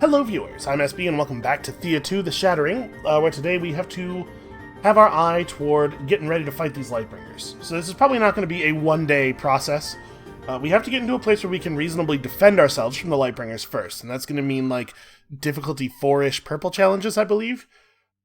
Hello viewers, I'm SB and welcome back to Thea 2, the Shattering, where today we have to have our eye toward getting ready to fight these Lightbringers. So this is probably not going to be a one-day process. We have to get into a place where we can reasonably defend ourselves from the Lightbringers first, and that's going to mean, like, difficulty 4-ish purple challenges, I believe.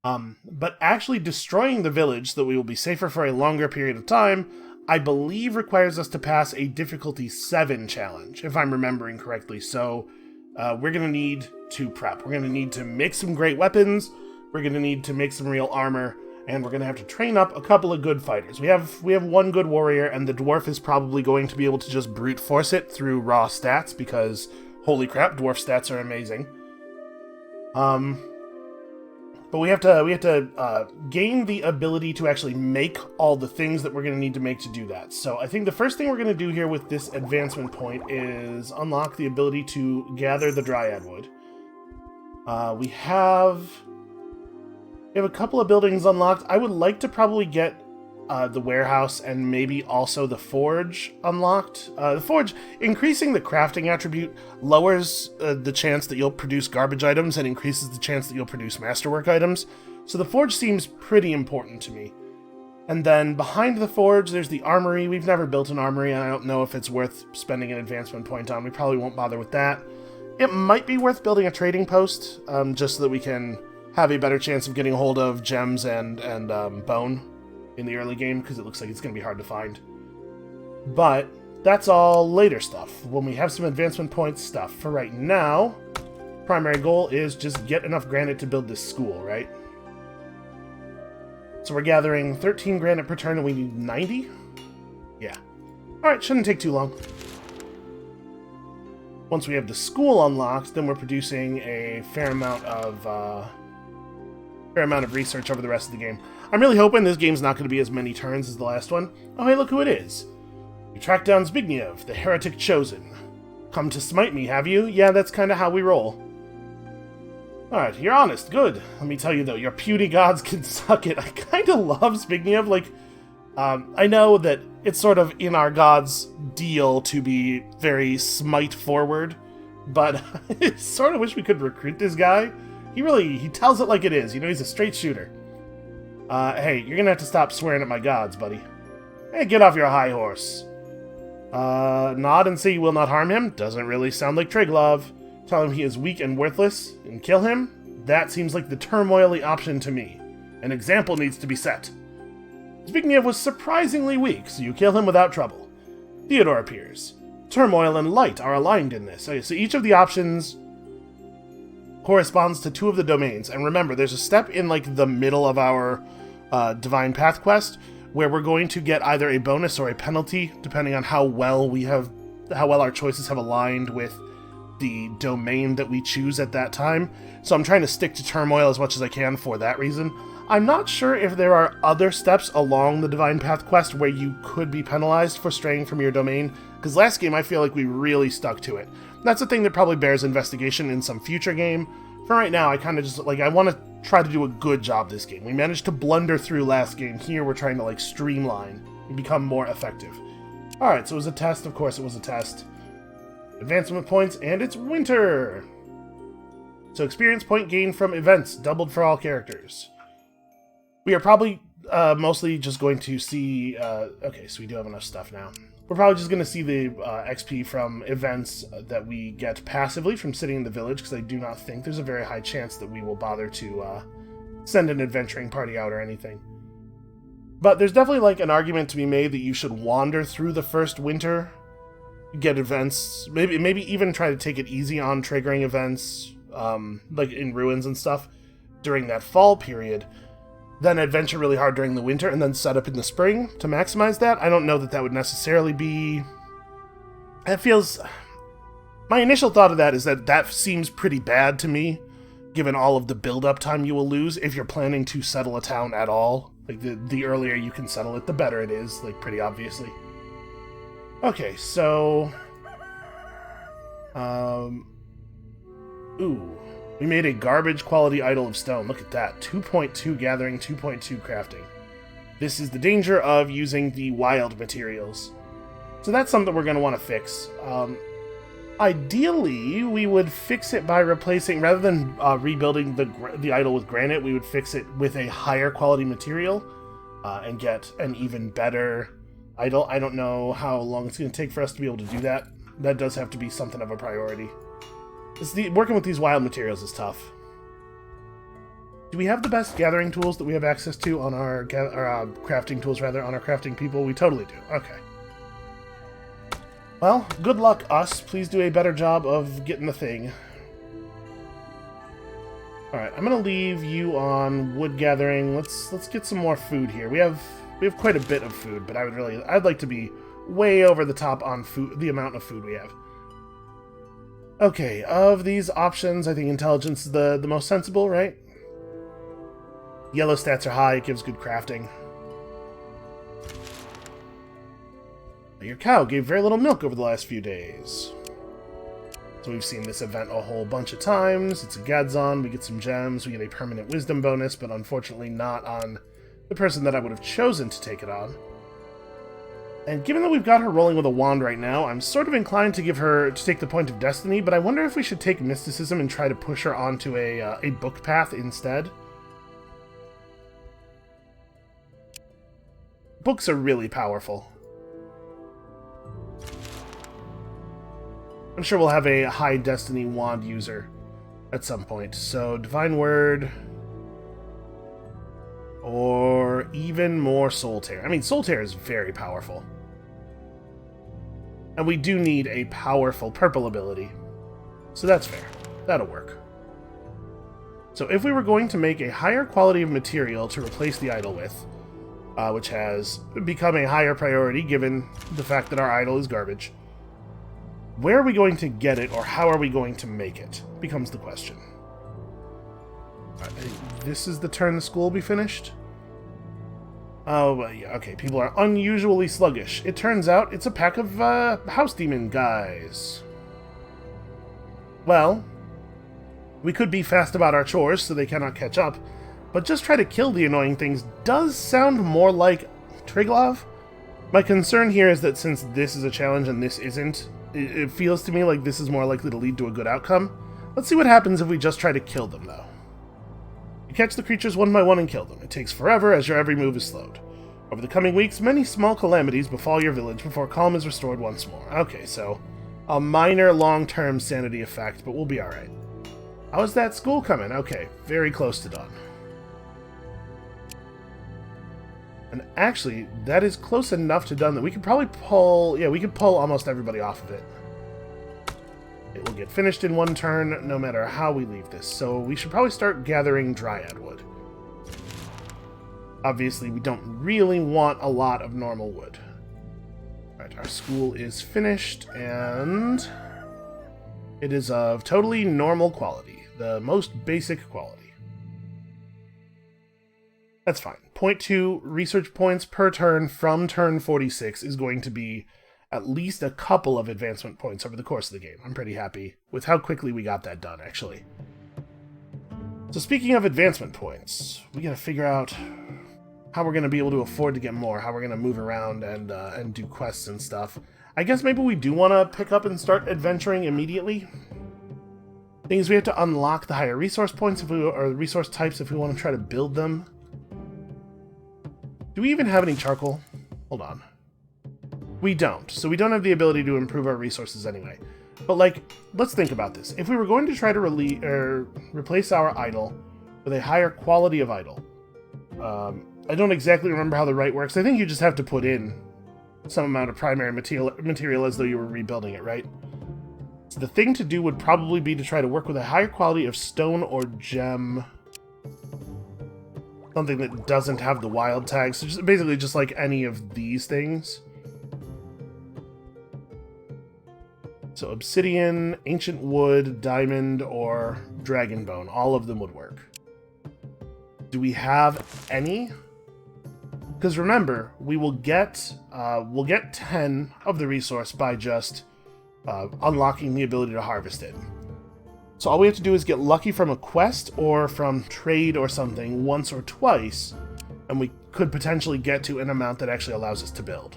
But actually destroying the village so that we will be safer for a longer period of time, I believe requires us to pass a difficulty 7 challenge, if I'm remembering correctly. So we're going to need to prep. We're going to need to make some great weapons, we're going to need to make some real armor, and we're going to have to train up a couple of good fighters. We have one good warrior, and the dwarf is probably going to be able to just brute force it through raw stats, because, holy crap, dwarf stats are amazing. But we have to gain the ability to actually make all the things that we're going to need to make to do that. So I think the first thing we're going to do here with this advancement point is unlock the ability to gather the dryad wood. We have a couple of buildings unlocked. I would like to probably get the warehouse and maybe also the forge unlocked. The forge, increasing the crafting attribute, lowers the chance that you'll produce garbage items and increases the chance that you'll produce masterwork items. So the forge seems pretty important to me. And then behind the forge, there's the armory. We've never built an armory, and I don't know if it's worth spending an advancement point on. We probably won't bother with that. It might be worth building a trading post, just so that we can have a better chance of getting a hold of gems and bone in the early game, because it looks like it's going to be hard to find. But that's all later stuff, when we have some advancement points stuff. For right now, primary goal is just get enough granite to build this school, right? So we're gathering 13 granite per turn, and we need 90? Yeah. Alright, shouldn't take too long. Once we have the school unlocked, then we're producing a fair amount of research over the rest of the game. I'm really hoping this game's not going to be as many turns as the last one. Oh, hey, look who it is. You tracked down Zbigniew, the heretic chosen. Come to smite me, have you? Yeah, that's kind of how we roll. Alright, you're honest. Good. Let me tell you, though, your puny gods can suck it. I kind of love Zbigniew. Like, I know that it's sort of in our gods' deal to be very smite-forward, but I sort of wish we could recruit this guy. He tells it like it is. You know, he's a straight shooter. Hey, you're gonna have to stop swearing at my gods, buddy. Hey, get off your high horse. Nod and say you will not harm him? Doesn't really sound like Triglov. Tell him he is weak and worthless, and kill him? That seems like the turmoily option to me. An example needs to be set. Zbigniew was surprisingly weak, so you kill him without trouble. Theodore appears. Turmoil and light are aligned in this. Okay, so each of the options corresponds to 2 of the domains. And remember, there's a step in, like, the middle of our Divine Path quest where we're going to get either a bonus or a penalty, depending on how well our choices have aligned with the domain that we choose at that time. So I'm trying to stick to Turmoil as much as I can for that reason. I'm not sure if there are other steps along the Divine Path quest where you could be penalized for straying from your domain, because last game I feel like we really stuck to it. That's a thing that probably bears investigation in some future game. For right now, I kind of just, like, I want to try to do a good job this game. We managed to blunder through last game. Here we're trying to, like, streamline and become more effective. Alright, so it was a test. Of course it was a test. Advancement points, and it's winter! So experience point gained from events, doubled for all characters. We are probably mostly just going to see... okay, so we do have enough stuff now. We're probably just going to see the XP from events that we get passively from sitting in the village, because I do not think there's a very high chance that we will bother to send an adventuring party out or anything. But there's definitely, like, an argument to be made that you should wander through the first winter, get events, maybe even try to take it easy on triggering events, like in ruins and stuff, during that fall period, then adventure really hard during the winter, and then set up in the spring to maximize that. I don't know that that would necessarily be... It feels... My initial thought of that is that seems pretty bad to me, given all of the build-up time you will lose if you're planning to settle a town at all. Like, the earlier you can settle it, the better it is, like, pretty obviously. Okay, so... Ooh... We made a garbage quality idol of stone. Look at that. 2.2 gathering, 2.2 crafting. This is the danger of using the wild materials. So that's something we're going to want to fix. Ideally, we would fix it by replacing, rather than rebuilding the idol with granite, we would fix it with a higher quality material and get an even better idol. I don't know how long it's going to take for us to be able to do that. That does have to be something of a priority. Working with these wild materials is tough. Do we have the best gathering tools that we have access to on our crafting tools, rather, on our crafting people? We totally do. Okay. Well, good luck, us. Please do a better job of getting the thing. Alright, I'm gonna leave you on wood gathering. Let's get some more food here. We have quite a bit of food, but I'd like to be way over the top on food, the amount of food we have. Okay, of these options, I think intelligence is the most sensible, right? Yellow stats are high, it gives good crafting. Your cow gave very little milk over the last few days. So we've seen this event a whole bunch of times. It's a Gadzon, we get some gems, we get a permanent wisdom bonus, but unfortunately not on the person that I would have chosen to take it on. And given that we've got her rolling with a wand right now, I'm sort of inclined to take the point of destiny, but I wonder if we should take mysticism and try to push her onto a book path instead. Books are really powerful. I'm sure we'll have a high destiny wand user at some point. So, divine word, or even more soul tear. I mean, soul tear is very powerful. And we do need a powerful purple ability. So that's fair. That'll work. So if we were going to make a higher quality of material to replace the idol with, which has become a higher priority given the fact that our idol is garbage, where are we going to get it, or how are we going to make it, becomes the question. This is the turn the school will be finished? Oh, well, yeah, okay, people are unusually sluggish. It turns out it's a pack of house demon guys. Well, we could be fast about our chores so they cannot catch up, but just try to kill the annoying things does sound more like Triglav. My concern here is that since this is a challenge and this isn't, it feels to me like this is more likely to lead to a good outcome. Let's see what happens if we just try to kill them, though. You catch the creatures one by one and kill them. It takes forever, as your every move is slowed. Over the coming weeks, many small calamities befall your village before calm is restored once more. Okay, so a minor long-term sanity effect, but we'll be alright. How is that school coming? Okay, very close to done. And actually, that is close enough to done that we could probably pull... Yeah, we could pull almost everybody off of it. It will get finished in one turn, no matter how we leave this. So we should probably start gathering dryad wood. Obviously, we don't really want a lot of normal wood. Alright, our school is finished, and... it is of totally normal quality. The most basic quality. That's fine. 0.2 research points per turn from turn 46 is going to be at least a couple of advancement points over the course of the game. I'm pretty happy with how quickly we got that done, actually. So speaking of advancement points, we gotta figure out how we're gonna be able to afford to get more, how we're gonna move around and do quests and stuff. I guess maybe we do want to pick up and start adventuring immediately. Thing is, we have to unlock the higher resource points or resource types if we want to try to build them. Do we even have any charcoal? Hold on. We don't, so we don't have the ability to improve our resources anyway. But, like, let's think about this. If we were going to try to replace our idol with a higher quality of idol, I don't exactly remember how the right works. I think you just have to put in some amount of primary material as though you were rebuilding it, right? So the thing to do would probably be to try to work with a higher quality of stone or gem. Something that doesn't have the wild tags. So basically just like any of these things. So obsidian, ancient wood, diamond, or dragon bone. All of them would work. Do we have any? Because remember, we'll get 10 of the resource by just unlocking the ability to harvest it. So all we have to do is get lucky from a quest or from trade or something once or twice, and we could potentially get to an amount that actually allows us to build.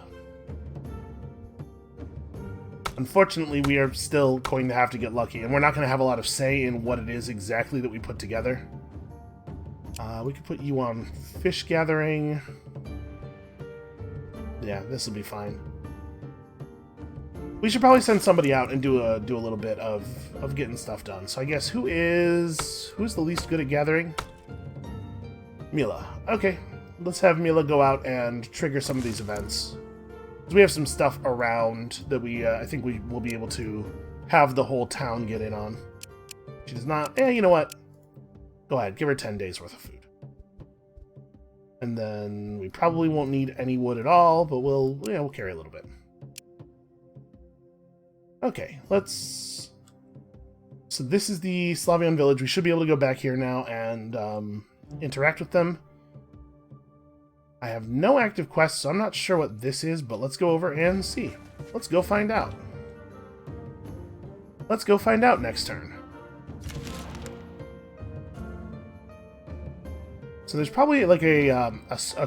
Unfortunately, we are still going to have to get lucky, and we're not going to have a lot of say in what it is exactly that we put together. We could put you on fish gathering. Yeah, this will be fine. We should probably send somebody out and do a little bit of getting stuff done. So I guess who's the least good at gathering? Mila. Okay, let's have Mila go out and trigger some of these events. We have some stuff around that I think we will be able to have the whole town get in on. She does not. You know what? Go ahead, give her 10 days worth of food. And then we probably won't need any wood at all, but we'll carry a little bit. Okay, let's... So this is the Slavian village. We should be able to go back here now and interact with them. I have no active quests, so I'm not sure what this is, but let's go over and see. Let's go find out. Let's go find out next turn. So there's probably like a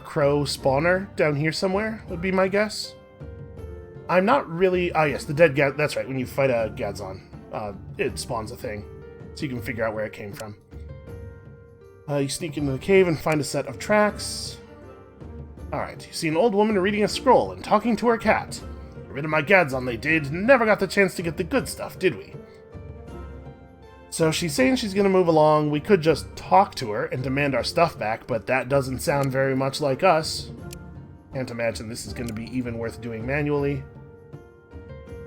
crow spawner down here somewhere, would be my guess. I'm not really... Ah, yes, the dead Gad... That's right, when you fight a Gadzon, it spawns a thing, so you can figure out where it came from. You sneak into the cave and find a set of tracks. Alright, you see an old woman reading a scroll and talking to her cat. Get rid of my Gadzon, they did. Never got the chance to get the good stuff, did we? So she's saying she's going to move along. We could just talk to her and demand our stuff back, but that doesn't sound very much like us. Can't imagine this is going to be even worth doing manually.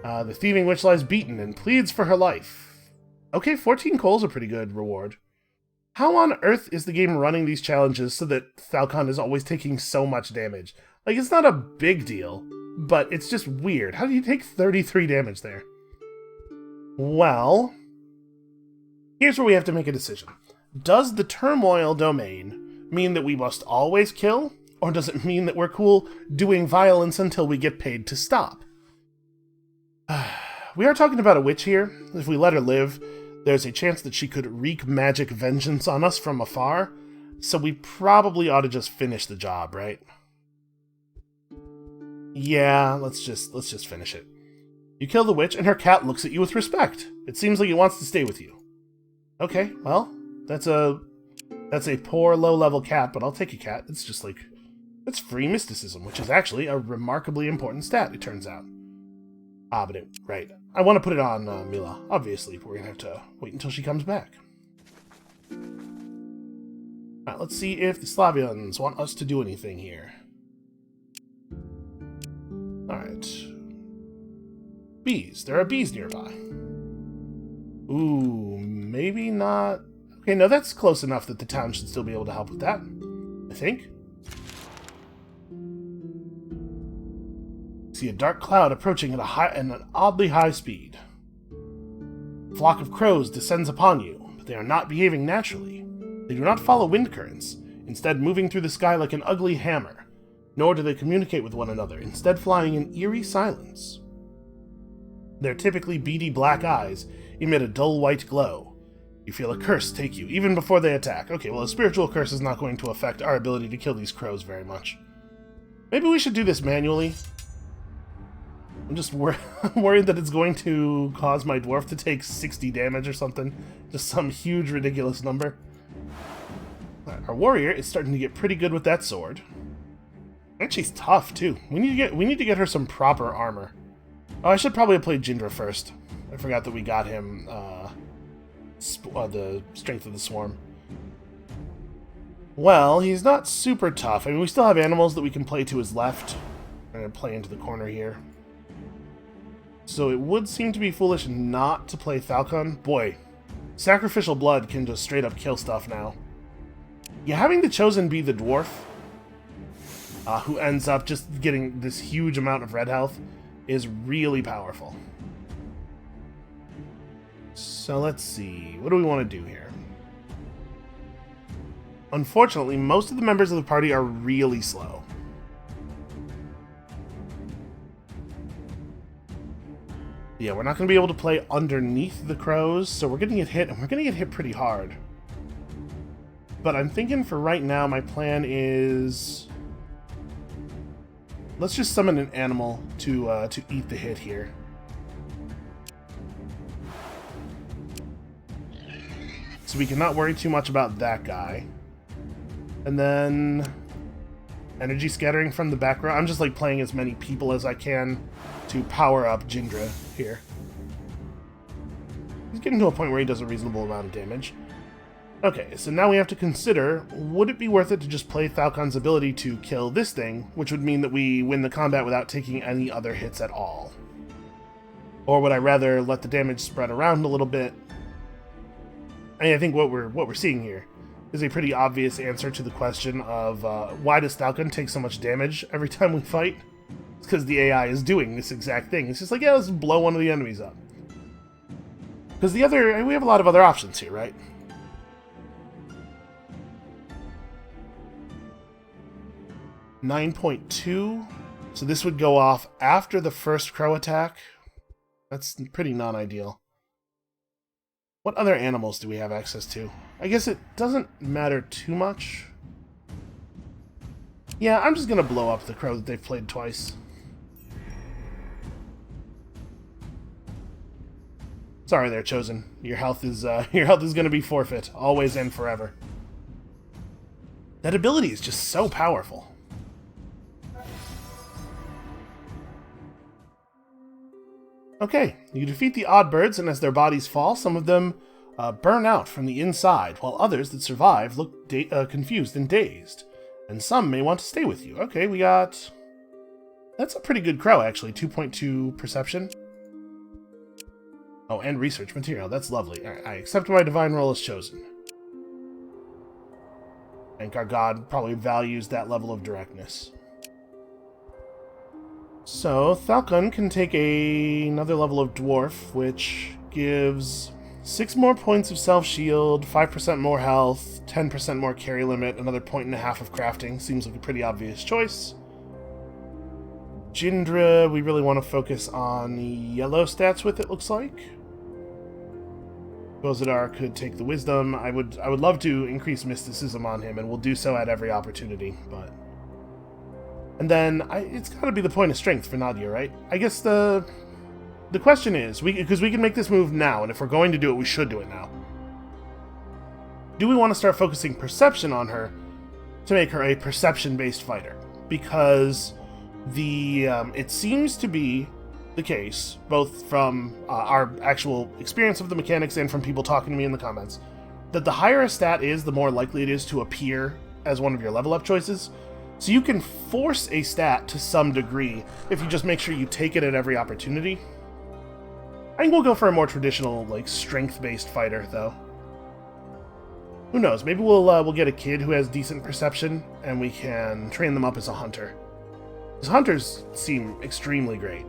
The thieving witch lies beaten and pleads for her life. Okay, 14 coal's a pretty good reward. How on earth is the game running these challenges so that Falcon is always taking so much damage? Like, it's not a big deal, but it's just weird. How do you take 33 damage there? Well... here's where we have to make a decision. Does the turmoil domain mean that we must always kill? Or does it mean that we're cool doing violence until we get paid to stop? We are talking about a witch here. If we let her live, there's a chance that she could wreak magic vengeance on us from afar. So we probably ought to just finish the job, right? Yeah, let's just finish it. You kill the witch and her cat looks at you with respect. It seems like it wants to stay with you. Okay, well, that's a poor low-level cat, but I'll take a cat. It's just like, it's free mysticism, which is actually a remarkably important stat, it turns out. Ah, but right. I want to put it on Mila, obviously, but we're going to have to wait until she comes back. Alright, let's see if the Slavians want us to do anything here. Alright. Bees. There are bees nearby. Ooh, maybe not... Okay, no, that's close enough that the town should still be able to help with that, I think. See a dark cloud approaching at an oddly high speed. A flock of crows descends upon you, but they are not behaving naturally. They do not follow wind currents, instead moving through the sky like an ugly hammer. Nor do they communicate with one another, instead flying in eerie silence. Their typically beady black eyes emit a dull white glow. You feel a curse take you, even before they attack. Okay, well, a spiritual curse is not going to affect our ability to kill these crows very much. Maybe we should do this manually. I'm just worried that it's going to cause my dwarf to take 60 damage or something. Just some huge, ridiculous number. Right, our warrior is starting to get pretty good with that sword. And she's tough, too. We need to get her some proper armor. Oh, I should probably have played Jindra first. I forgot that we got him the strength of the swarm. Well, he's not super tough. I mean, we still have animals that we can play to his left. I'm going to play into the corner here. So it would seem to be foolish not to play Falcon. Boy, sacrificial blood can just straight up kill stuff now. Yeah, having the Chosen be the dwarf, who ends up just getting this huge amount of red health, is really powerful. So let's see, what do we want to do here? Unfortunately, most of the members of the party are really slow. Yeah, we're not going to be able to play underneath the crows, so we're going to get hit, and we're going to get hit pretty hard. But I'm thinking for right now, my plan is... let's just summon an animal to eat the hit here. So we cannot worry too much about that guy. And then energy scattering from the background. I'm just like playing as many people as I can to power up Jindra here. He's getting to a point where he does a reasonable amount of damage. Okay, so now we have to consider, would it be worth it to just play Falcon's ability to kill this thing, which would mean that we win the combat without taking any other hits at all? Or would I rather let the damage spread around a little bit? I think what we're seeing here is a pretty obvious answer to the question of why does Falcon take so much damage every time we fight? It's because the AI is doing this exact thing. It's just like, yeah, let's blow one of the enemies up. Because we have a lot of other options here, right? .2, so this would go off after the first crow attack. That's pretty non-ideal. What other animals do we have access to? I guess it doesn't matter too much. Yeah, I'm just gonna blow up the crow that they've played twice. Sorry there, Chosen. Your health is gonna be forfeit, always and forever. That ability is just so powerful. Okay, you defeat the odd birds, and as their bodies fall, some of them burn out from the inside, while others that survive look confused and dazed. And some may want to stay with you. Okay, we got... That's a pretty good crow, actually. 2.2 perception. Oh, and research material. That's lovely. I accept my divine role as chosen. I think our god probably values that level of directness. So, Falcon can take another level of Dwarf, which gives 6 more points of self-shield, 5% more health, 10% more carry limit, another 1.5 of crafting. Seems like a pretty obvious choice. Jindra, we really want to focus on the yellow stats with it, looks like. Bozidar could take the wisdom. I would love to increase mysticism on him, and we'll do so at every opportunity, but... And then, it's gotta be the point of strength for Nadia, right? I guess the question is, because we can make this move now, and if we're going to do it, we should do it now. Do we want to start focusing perception on her to make her a perception-based fighter? Because it seems to be the case, both from our actual experience of the mechanics and from people talking to me in the comments, that the higher a stat is, the more likely it is to appear as one of your level-up choices. So you can force a stat to some degree if you just make sure you take it at every opportunity. I think we'll go for a more traditional, like, strength-based fighter, though. Who knows? Maybe we'll get a kid who has decent perception, and we can train them up as a hunter. Because hunters seem extremely great.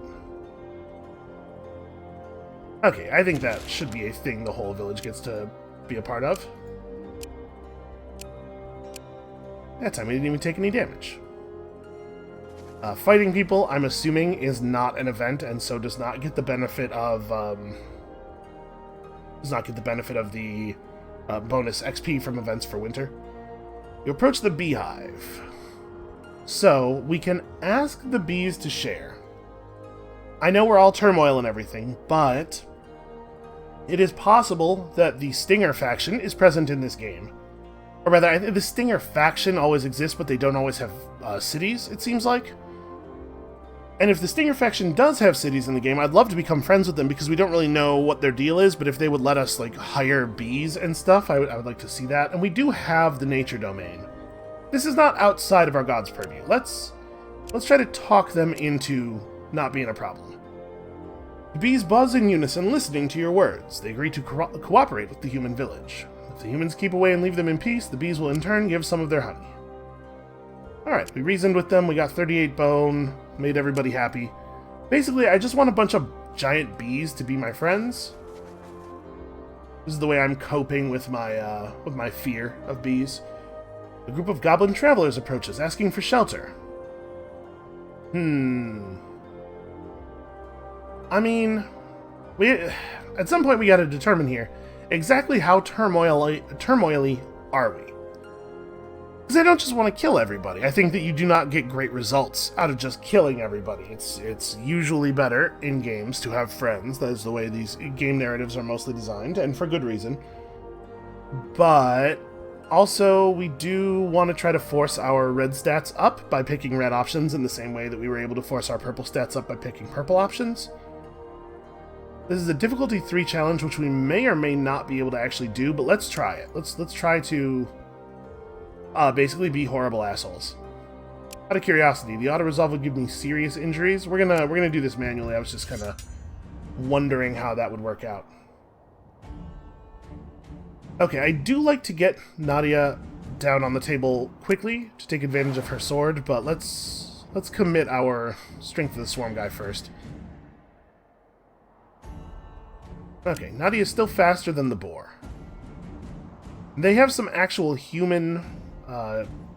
Okay, I think that should be a thing the whole village gets to be a part of. That time we didn't even take any damage. Fighting people, I'm assuming, is not an event, and so does not get the benefit of the bonus XP from events for winter. You approach the beehive. So, we can ask the bees to share. I know we're all turmoil and everything, but it is possible that the Stinger faction is present in this game. Or rather, I think the Stinger faction always exists, but they don't always have cities, it seems like. And if the Stinger faction does have cities in the game, I'd love to become friends with them, because we don't really know what their deal is, but if they would let us, like, hire bees and stuff, I would like to see that. And we do have the nature domain. This is not outside of our god's purview. Let's try to talk them into not being a problem. The bees buzz in unison, listening to your words. They agree to cooperate with the human village. If the humans keep away and leave them in peace, the bees will in turn give some of their honey. Alright, we reasoned with them, we got 38 bone, made everybody happy. Basically, I just want a bunch of giant bees to be my friends. This is the way I'm coping with my fear of bees. A group of goblin travelers approaches, asking for shelter. I mean, at some point we gotta determine here, exactly how turmoily are we? Because I don't just want to kill everybody. I think that you do not get great results out of just killing everybody. It's usually better in games to have friends. That is the way these game narratives are mostly designed, and for good reason. But also, we do want to try to force our red stats up by picking red options in the same way that we were able to force our purple stats up by picking purple options. This is a difficulty 3 challenge, which we may or may not be able to actually do, but let's try it. Let's try to basically be horrible assholes. Out of curiosity, the auto resolve would give me serious injuries. We're gonna do this manually. I was just kind of wondering how that would work out. Okay, I do like to get Nadia down on the table quickly to take advantage of her sword, but let's commit our strength of the swarm guy first. Okay, Nadia is still faster than the boar. They have some actual human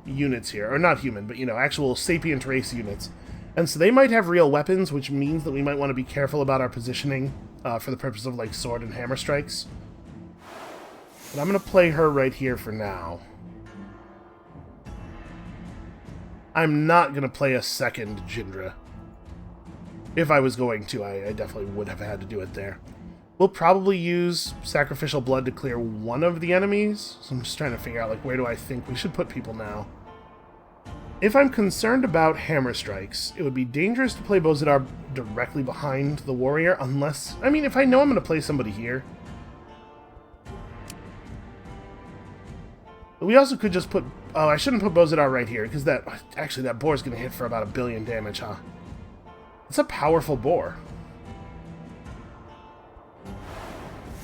units here, or not human, but, you know, actual sapient race units. And so they might have real weapons, which means that we might want to be careful about our positioning for the purpose of, like, sword and hammer strikes. But I'm going to play her right here for now. I'm not going to play a second Jindra. If I was going to, I definitely would have had to do it there. We'll probably use sacrificial blood to clear one of the enemies. So I'm just trying to figure out, like, where do I think we should put people now? If I'm concerned about hammer strikes, it would be dangerous to play Bozidar directly behind the warrior, unless... I mean, if I know I'm going to play somebody here... We also could just put... Oh, I shouldn't put Bozidar right here, because that... Actually, that boar's going to hit for about 1 billion damage, huh? It's a powerful boar.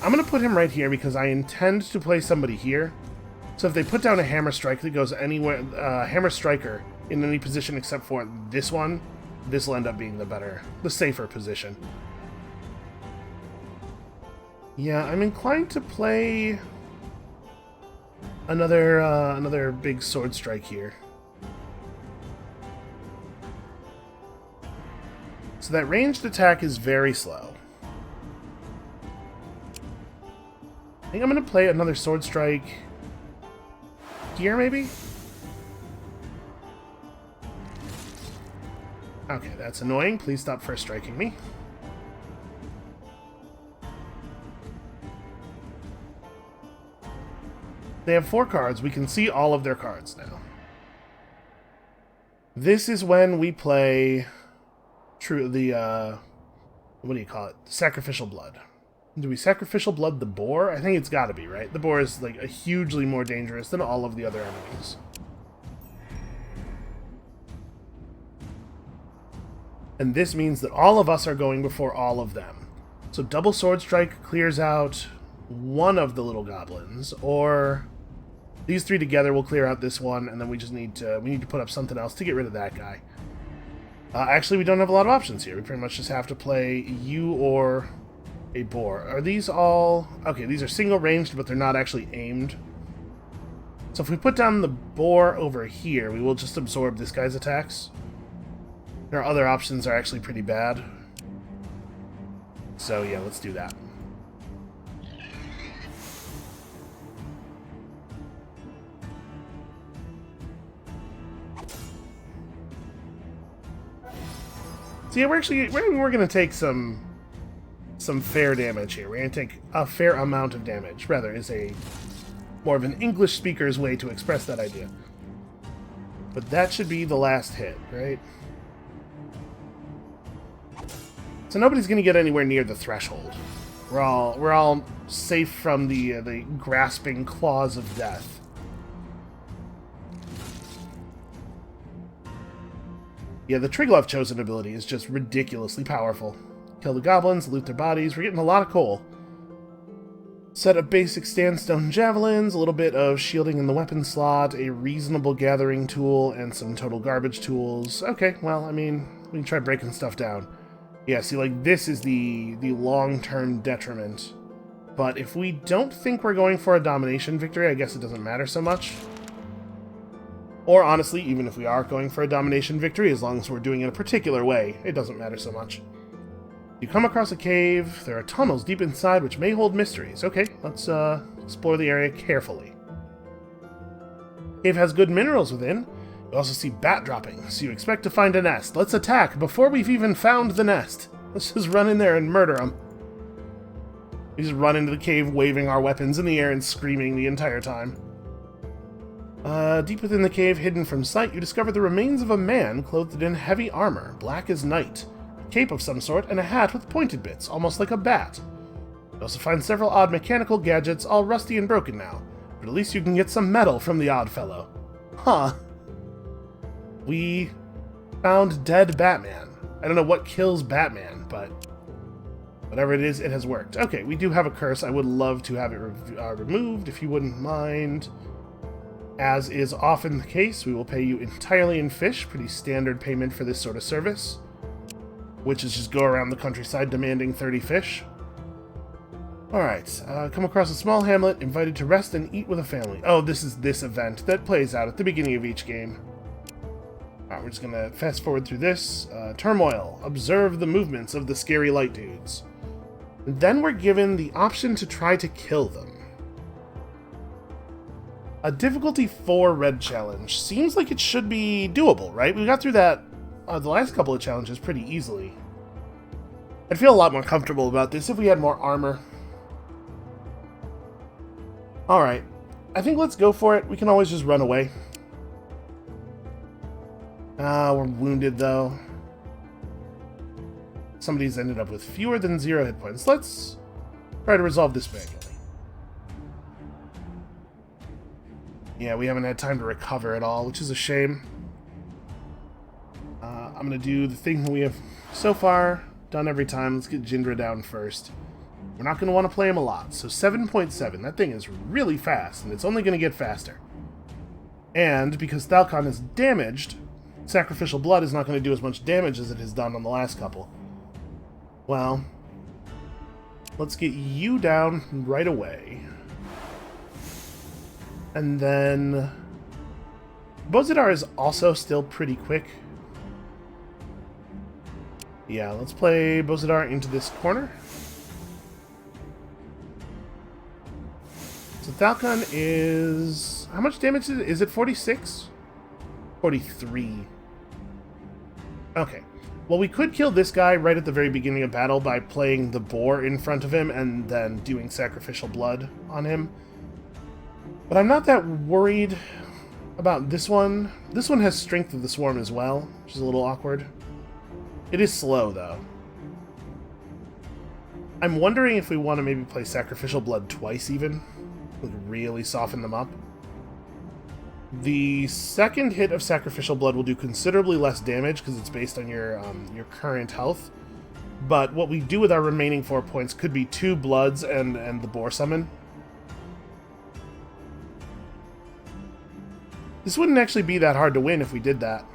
I'm going to put him right here, because I intend to play somebody here. So if they put down a hammer strike that goes anywhere... hammer striker in any position except for this one, this will end up being the safer position. Yeah, I'm inclined to play... Another big sword strike here. So that ranged attack is very slow. I think I'm going to play another sword strike here, maybe? Okay, that's annoying. Please stop first striking me. They have 4 cards. We can see all of their cards now. This is when we play what do you call it? Sacrificial blood. Do we sacrificial blood the boar? I think it's got to be, right? The boar is like hugely more dangerous than all of the other enemies. And this means that all of us are going before all of them. So double sword strike clears out one of the little goblins, or these 3 together will clear out this one, and then we need to put up something else to get rid of that guy. Actually, we don't have a lot of options here. We pretty much just have to play you or a boar. Are these all... Okay, these are single ranged, but they're not actually aimed. So if we put down the boar over here, we will just absorb this guy's attacks. Our other options are actually pretty bad. So yeah, let's do that. So yeah, we're going to take some fair damage here. We're going to take a fair amount of damage. Rather, is a more of an English speaker's way to express that idea. But that should be the last hit, right? So nobody's going to get anywhere near the threshold. We're all safe from the grasping claws of death. Yeah, the Triglav Chosen ability is just ridiculously powerful. Kill the goblins, loot their bodies, we're getting a lot of coal. Set up basic sandstone javelins, a little bit of shielding in the weapon slot, a reasonable gathering tool, and some total garbage tools. Okay, well, I mean, we can try breaking stuff down. Yeah, see, like, this is the long-term detriment. But if we don't think we're going for a domination victory, I guess it doesn't matter so much. Or, honestly, even if we are going for a domination victory, as long as we're doing it a particular way, it doesn't matter so much. You come across a cave. There are tunnels deep inside which may hold mysteries. Okay, let's explore the area carefully. Cave has good minerals within. You also see bat droppings, so you expect to find a nest. Let's attack before we've even found the nest. Let's just run in there and murder them. We just run into the cave, waving our weapons in the air and screaming the entire time. Deep within the cave, hidden from sight, you discover the remains of a man clothed in heavy armor, black as night, a cape of some sort, and a hat with pointed bits, almost like a bat. You also find several odd mechanical gadgets, all rusty and broken now, but at least you can get some metal from the odd fellow. Huh. We found dead Batman. I don't know what kills Batman, but whatever it is, it has worked. Okay, we do have a curse. I would love to have it removed, if you wouldn't mind. As is often the case, we will pay you entirely in fish, pretty standard payment for this sort of service, which is just go around the countryside demanding 30 fish. Alright, come across a small hamlet, invited to rest and eat with a family. Oh, this is this event that plays out at the beginning of each game. Alright, we're just gonna fast forward through this. Turmoil. Observe the movements of the scary light dudes. And then we're given the option to try to kill them. A difficulty 4 red challenge. Seems like it should be doable, right? We got through that, the last couple of challenges pretty easily. I'd feel a lot more comfortable about this if we had more armor. Alright, I think let's go for it. We can always just run away. We're wounded though. Somebody's ended up with fewer than 0 hit points. Let's try to resolve this manually. Yeah, we haven't had time to recover at all, which is a shame. I'm going to do the thing that we have so far done every time. Let's get Jindra down first. We're not going to want to play him a lot. So 7.7, that thing is really fast, and it's only going to get faster. And because Thalcon is damaged, Sacrificial Blood is not going to do as much damage as it has done on the last couple. Well, let's get you down right away. And then Bozidar is also still pretty quick. Yeah, let's play Bozidar into this corner. So Thalcon is... how much damage is it? Is it 46? 43. Okay. Well, we could kill this guy right at the very beginning of battle by playing the boar in front of him and then doing Sacrificial Blood on him. But I'm not that worried about this one. This one has Strength of the Swarm as well, which is a little awkward. It is slow, though. I'm wondering if we want to maybe play Sacrificial Blood twice, even. Would really soften them up. The second hit of Sacrificial Blood will do considerably less damage, because it's based on your current health. But what we do with our remaining 4 points could be 2 Bloods and the Boar Summon. This wouldn't actually be that hard to win if we did that.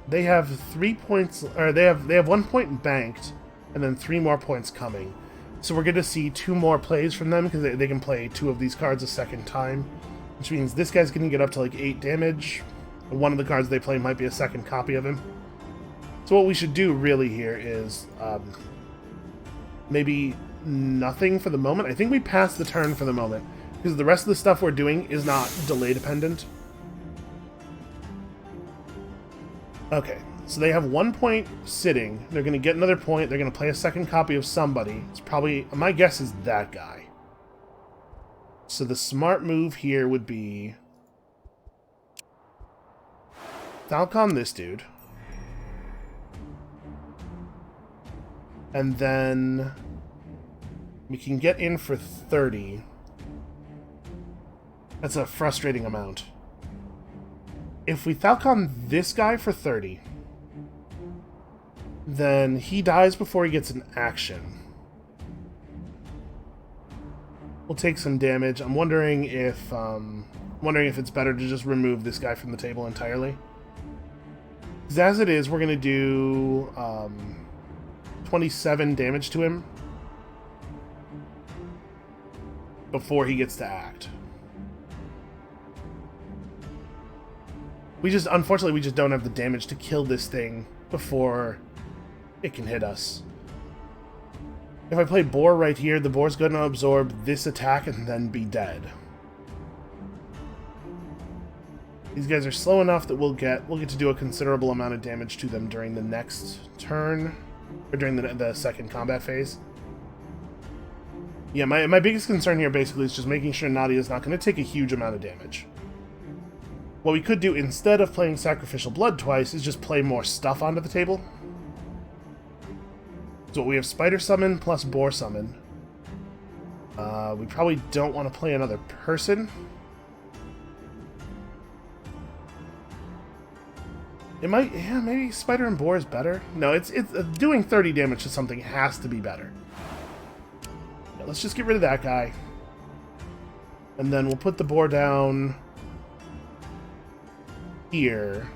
They have 3 points, or they have 1 point banked, and then 3 more points coming. So we're going to see 2 more plays from them, because they can play 2 of these cards a second time. Which means this guy's going to get up to like 8 damage. And one of the cards they play might be a second copy of him. So what we should do really here is maybe nothing for the moment. I think we pass the turn for the moment, because the rest of the stuff we're doing is not delay dependent. Okay, so they have 1 point sitting. They're going to get another point. They're going to play a second copy of somebody. It's probably, my guess is that guy. So the smart move here would be Thalcon this dude. And then we can get in for 30. That's a frustrating amount. If we Thalcon this guy for 30, then he dies before he gets an action. We'll take some damage. I'm wondering if it's better to just remove this guy from the table entirely. Because as it is, we're going to do 27 damage to him before he gets to act. Unfortunately, we just don't have the damage to kill this thing before it can hit us. If I play Boar right here, the Boar's going to absorb this attack and then be dead. These guys are slow enough that we'll get to do a considerable amount of damage to them during the next turn. Or during the second combat phase. Yeah, my biggest concern here basically is just making sure Nadia's not going to take a huge amount of damage. What we could do instead of playing Sacrificial Blood twice is just play more stuff onto the table. So we have Spider Summon plus Boar Summon. We probably don't want to play another person. It might, yeah, maybe Spider and Boar is better. No, it's doing 30 damage to something has to be better. Yeah, let's just get rid of that guy. And then we'll put the Boar down here.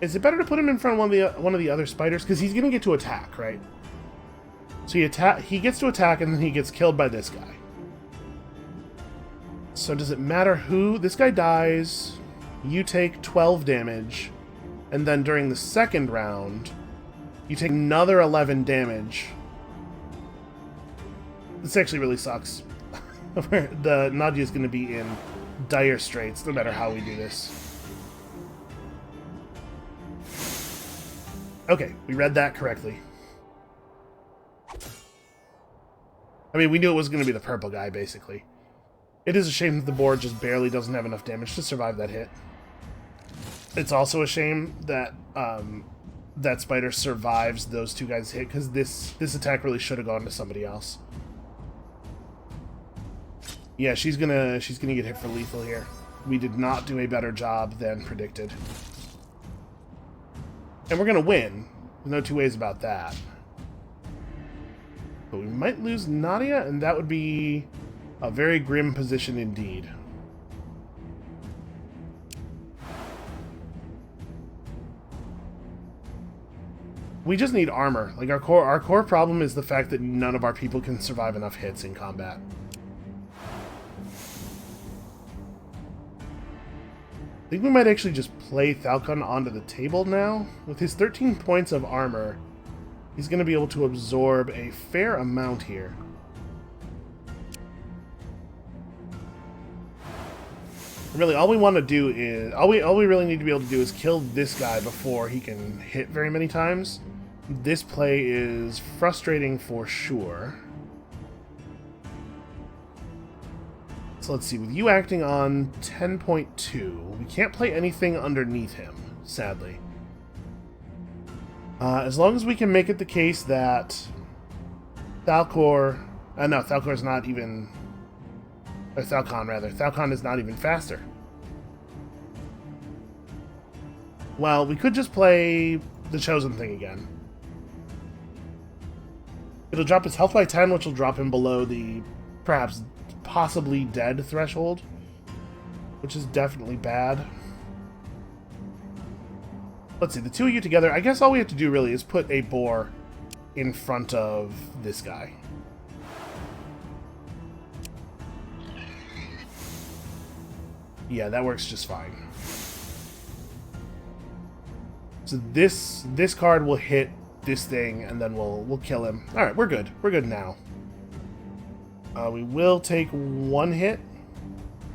Is it better to put him in front of one of the other spiders? Because he's going to get to attack, right? So he gets to attack, and then he gets killed by this guy. So does it matter who? This guy dies. You take 12 damage. And then during the second round, you take another 11 damage. This actually really sucks. Nadia's going to be in dire straits no matter how we do this. Okay, we read that correctly. I mean, we knew it was going to be the purple guy, basically. It is a shame that the board just barely doesn't have enough damage to survive that hit. It's also a shame that that spider survives those two guys' hit, because this attack really should have gone to somebody else. Yeah, she's gonna get hit for lethal here. We did not do a better job than predicted. And we're gonna win. There's no two ways about that. But we might lose Nadia, and that would be a very grim position indeed. We just need armor. Like, our core problem is the fact that none of our people can survive enough hits in combat. I think we might actually just play Falcon onto the table now. With his 13 points of armor, he's going to be able to absorb a fair amount here. Really, all we want to do is... All we really need to be able to do is kill this guy before he can hit very many times. This play is frustrating for sure. So let's see, with you acting on 10.2, we can't play anything underneath him, sadly. As long as we can make it the case that Falcor... no, Falcor's not even... Or Falcon, rather. Falcon is not even faster. Well, we could just play the Chosen Thing again. It'll drop his health by 10, which will drop him below the, perhaps, possibly dead threshold, which is definitely bad. Let's see, the two of you together, I guess all we have to do really is put a boar in front of this guy. Yeah, that works just fine. So this card will hit this thing, and then we'll kill him. All right, we're good. We're good now. We will take one hit.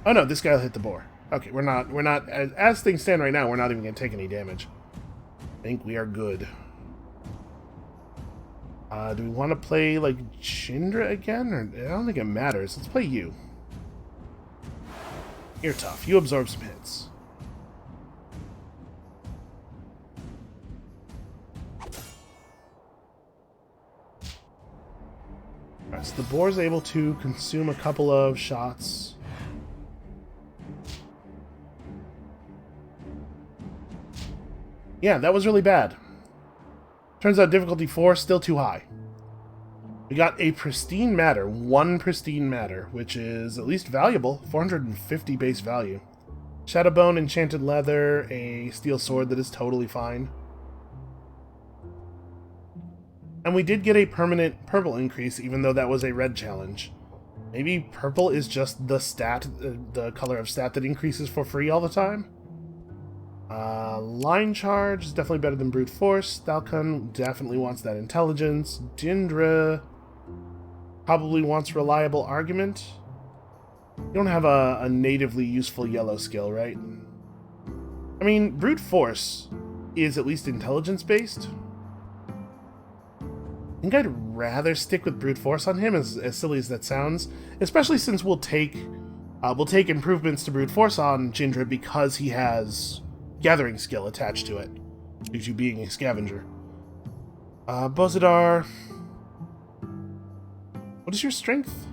Oh no, this guy will hit the boar. Okay, we're not as things stand right now. We're not even going to take any damage. I think we are good. Do we want to play like Chindra again, or I don't think it matters. Let's play you. You're tough. You absorb some hits. Alright, so the boar's able to consume a couple of shots. Yeah, that was really bad. Turns out difficulty 4 still too high. We got a pristine matter, one pristine matter, which is at least valuable, 450 base value. Shadowbone, enchanted leather, a steel sword that is totally fine. And we did get a permanent purple increase, even though that was a red challenge. Maybe purple is just the stat, the color of stat that increases for free all the time? Line charge is definitely better than brute force. Falcon definitely wants that intelligence. Dindra probably wants reliable argument. You don't have a natively useful yellow skill, right? I mean, brute force is at least intelligence based. I think I'd rather stick with brute force on him, as silly as that sounds, especially since we'll take improvements to brute force on Jindra because he has gathering skill attached to it, due to being a scavenger. Bozidar, what is your strength?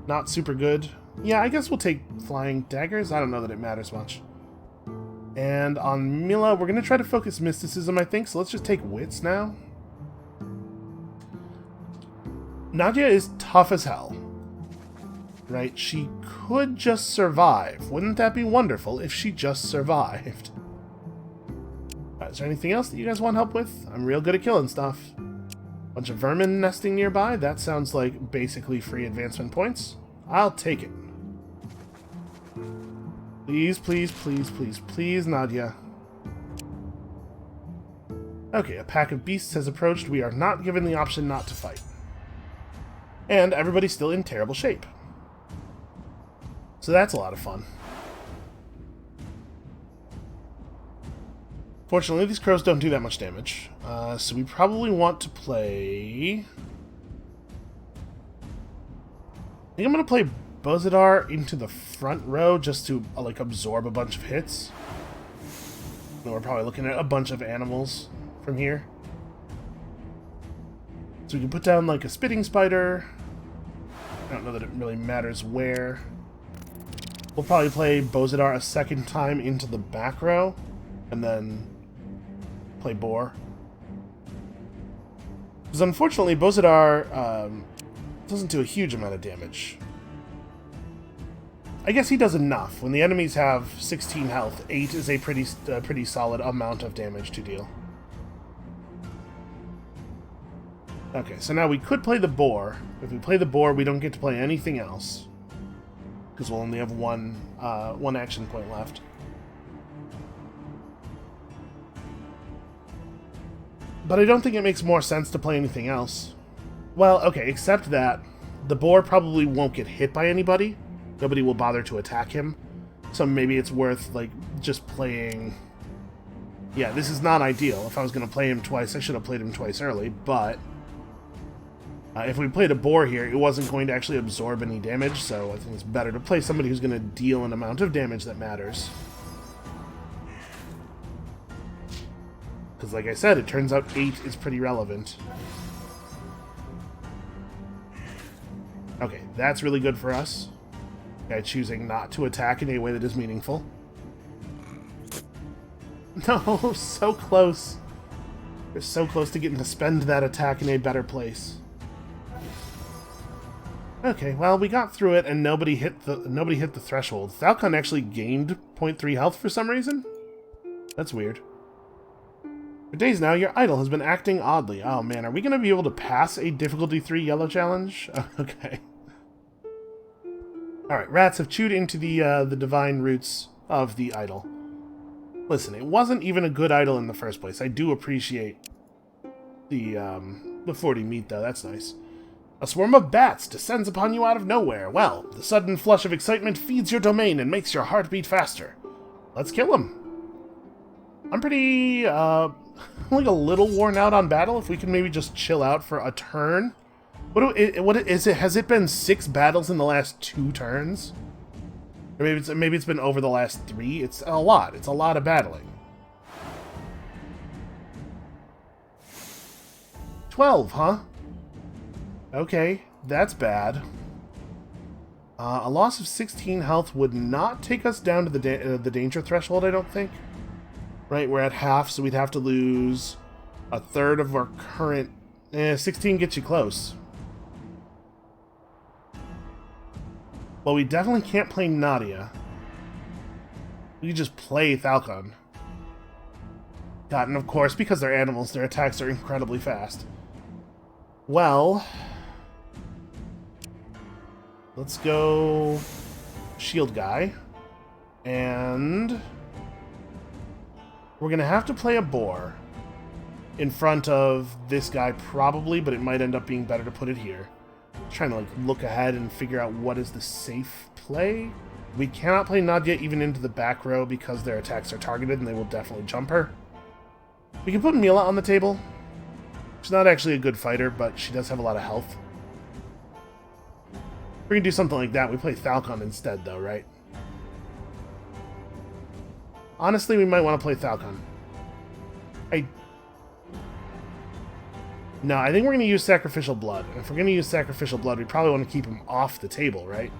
Not super good. Yeah, I guess we'll take flying daggers. I don't know that it matters much. And on Mila, we're going to try to focus mysticism, I think, so let's just take wits now. Nadia is tough as hell. Right? She could just survive. Wouldn't that be wonderful if she just survived? Is there anything else that you guys want help with? I'm real good at killing stuff. Bunch of vermin nesting nearby. That sounds like basically free advancement points. I'll take it. Please, please, please, please, please, Nadia. Okay, a pack of beasts has approached. We are not given the option not to fight. And everybody's still in terrible shape. So that's a lot of fun. Fortunately, these crows don't do that much damage. So we probably want to play... I think I'm going to play Bozidar into the front row just to like absorb a bunch of hits. And we're probably looking at a bunch of animals from here. So we can put down like a spitting spider. I don't know that it really matters where. We'll probably play Bozidar a second time into the back row, and then play Boar. Because unfortunately, Bozidar doesn't do a huge amount of damage. I guess he does enough. When the enemies have 16 health, 8 is a pretty solid amount of damage to deal. Okay, so now we could play the Boar. If we play the Boar, we don't get to play anything else, because we'll only have one action point left. But I don't think it makes more sense to play anything else. Well, okay, except that the Boar probably won't get hit by anybody. Nobody will bother to attack him. So maybe it's worth, like, just playing... Yeah, this is not ideal. If I was going to play him twice, I should have played him twice early, but... if we played a Boar here, it wasn't going to actually absorb any damage, so I think it's better to play somebody who's going to deal an amount of damage that matters. Because like I said, it turns out 8 is pretty relevant. Okay, that's really good for us. Guy choosing not to attack in a way that is meaningful. No, so close. We're so close to getting to spend that attack in a better place. Okay, well, we got through it, and nobody hit the threshold. Falcon actually gained 0.3 health for some reason. That's weird. For days now, your idol has been acting oddly. Oh man, are we going to be able to pass a difficulty 3 yellow challenge? Okay. Alright, rats have chewed into the divine roots of the idol. Listen, it wasn't even a good idol in the first place. I do appreciate the 40 meat, though. That's nice. A swarm of bats descends upon you out of nowhere. Well, the sudden flush of excitement feeds your domain and makes your heart beat faster. Let's kill him. I'm pretty, like a little worn out on battle. If we can maybe just chill out for a turn. What is it? Has it been 6 battles in the last 2 turns? Or maybe it's been over the last 3. It's a lot. It's a lot of battling. 12, huh? Okay, that's bad. A loss of 16 health would not take us down to the danger threshold, I don't think. Right, we're at half, so we'd have to lose a third of our current... 16 gets you close. Well, we definitely can't play Nadia. We can just play Falcon. God, and of course, because they're animals, their attacks are incredibly fast. Well... let's go... shield guy. And... we're going to have to play a Boar in front of this guy probably, but it might end up being better to put it here. Trying to like look ahead and figure out what is the safe play. We cannot play Nadia even into the back row because their attacks are targeted and they will definitely jump her. We can put Mila on the table. She's not actually a good fighter, but she does have a lot of health. If we're gonna do something like that, we play Falcon instead, though, right? Honestly, we might want to play Falcon. No, I think we're going to use Sacrificial Blood. And if we're going to use Sacrificial Blood, we probably want to keep him off the table, right?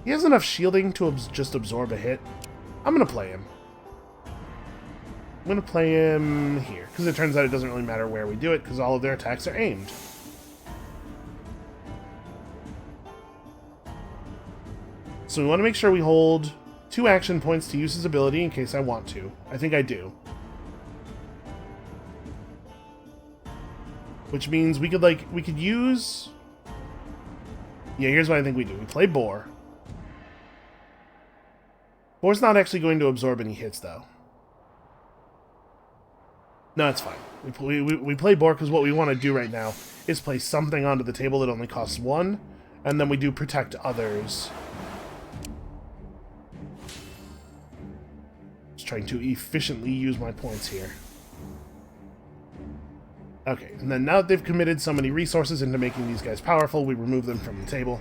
He has enough shielding to just absorb a hit. I'm going to play him. I'm going to play him here, because it turns out it doesn't really matter where we do it, because all of their attacks are aimed. So we want to make sure we hold 2 action points to use his ability in case I want to. I think I do. Which means we could use... Yeah, here's what I think we do. We play Boar. Boar's not actually going to absorb any hits, though. No, it's fine. We play Boar because what we want to do right now is place something onto the table that only costs 1, and then we do Protect Others. Just trying to efficiently use my points here. Okay, and then now that they've committed so many resources into making these guys powerful, we remove them from the table.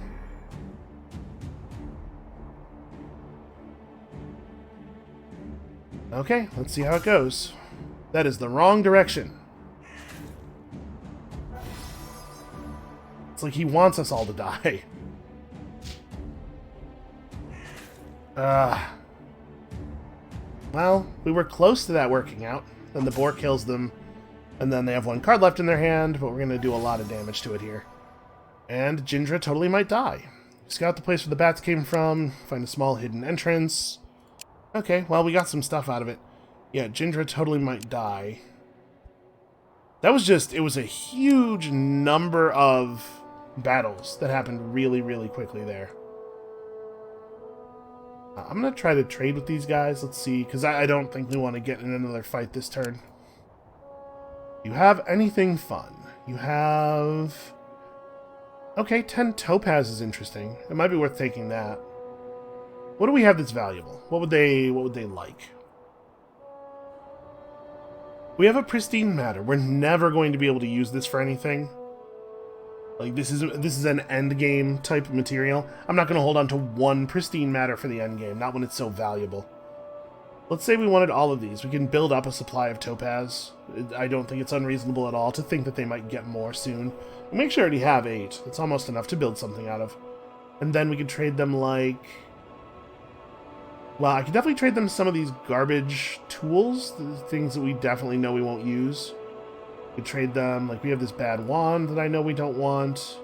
Okay, let's see how it goes. That is the wrong direction. It's like he wants us all to die. Well, we were close to that working out. Then the boar kills them. And then they have 1 card left in their hand, but we're going to do a lot of damage to it here. And Jindra totally might die. Scout the place where the bats came from, find a small hidden entrance. Okay, well, we got some stuff out of it. Yeah, Jindra totally might die. That was just, it was a huge number of battles that happened really, really quickly there. I'm going to try to trade with these guys. Let's see, because I don't think we want to get in another fight this turn. You have anything fun? You have... Okay, 10 topaz is interesting. It might be worth taking that. What do we have that's valuable? What would they like? We have a pristine matter. We're never going to be able to use this for anything. Like, this is an end game type material. I'm not going to hold on to 1 pristine matter for the end game, not when it's so valuable. Let's say we wanted all of these. We can build up a supply of topaz. I don't think it's unreasonable at all to think that they might get more soon. We actually already have 8. It's almost enough to build something out of. And then we could trade them like... Well, I could definitely trade them some of these garbage tools, the things that we definitely know we won't use. We could trade them, like we have this bad wand that I know we don't want.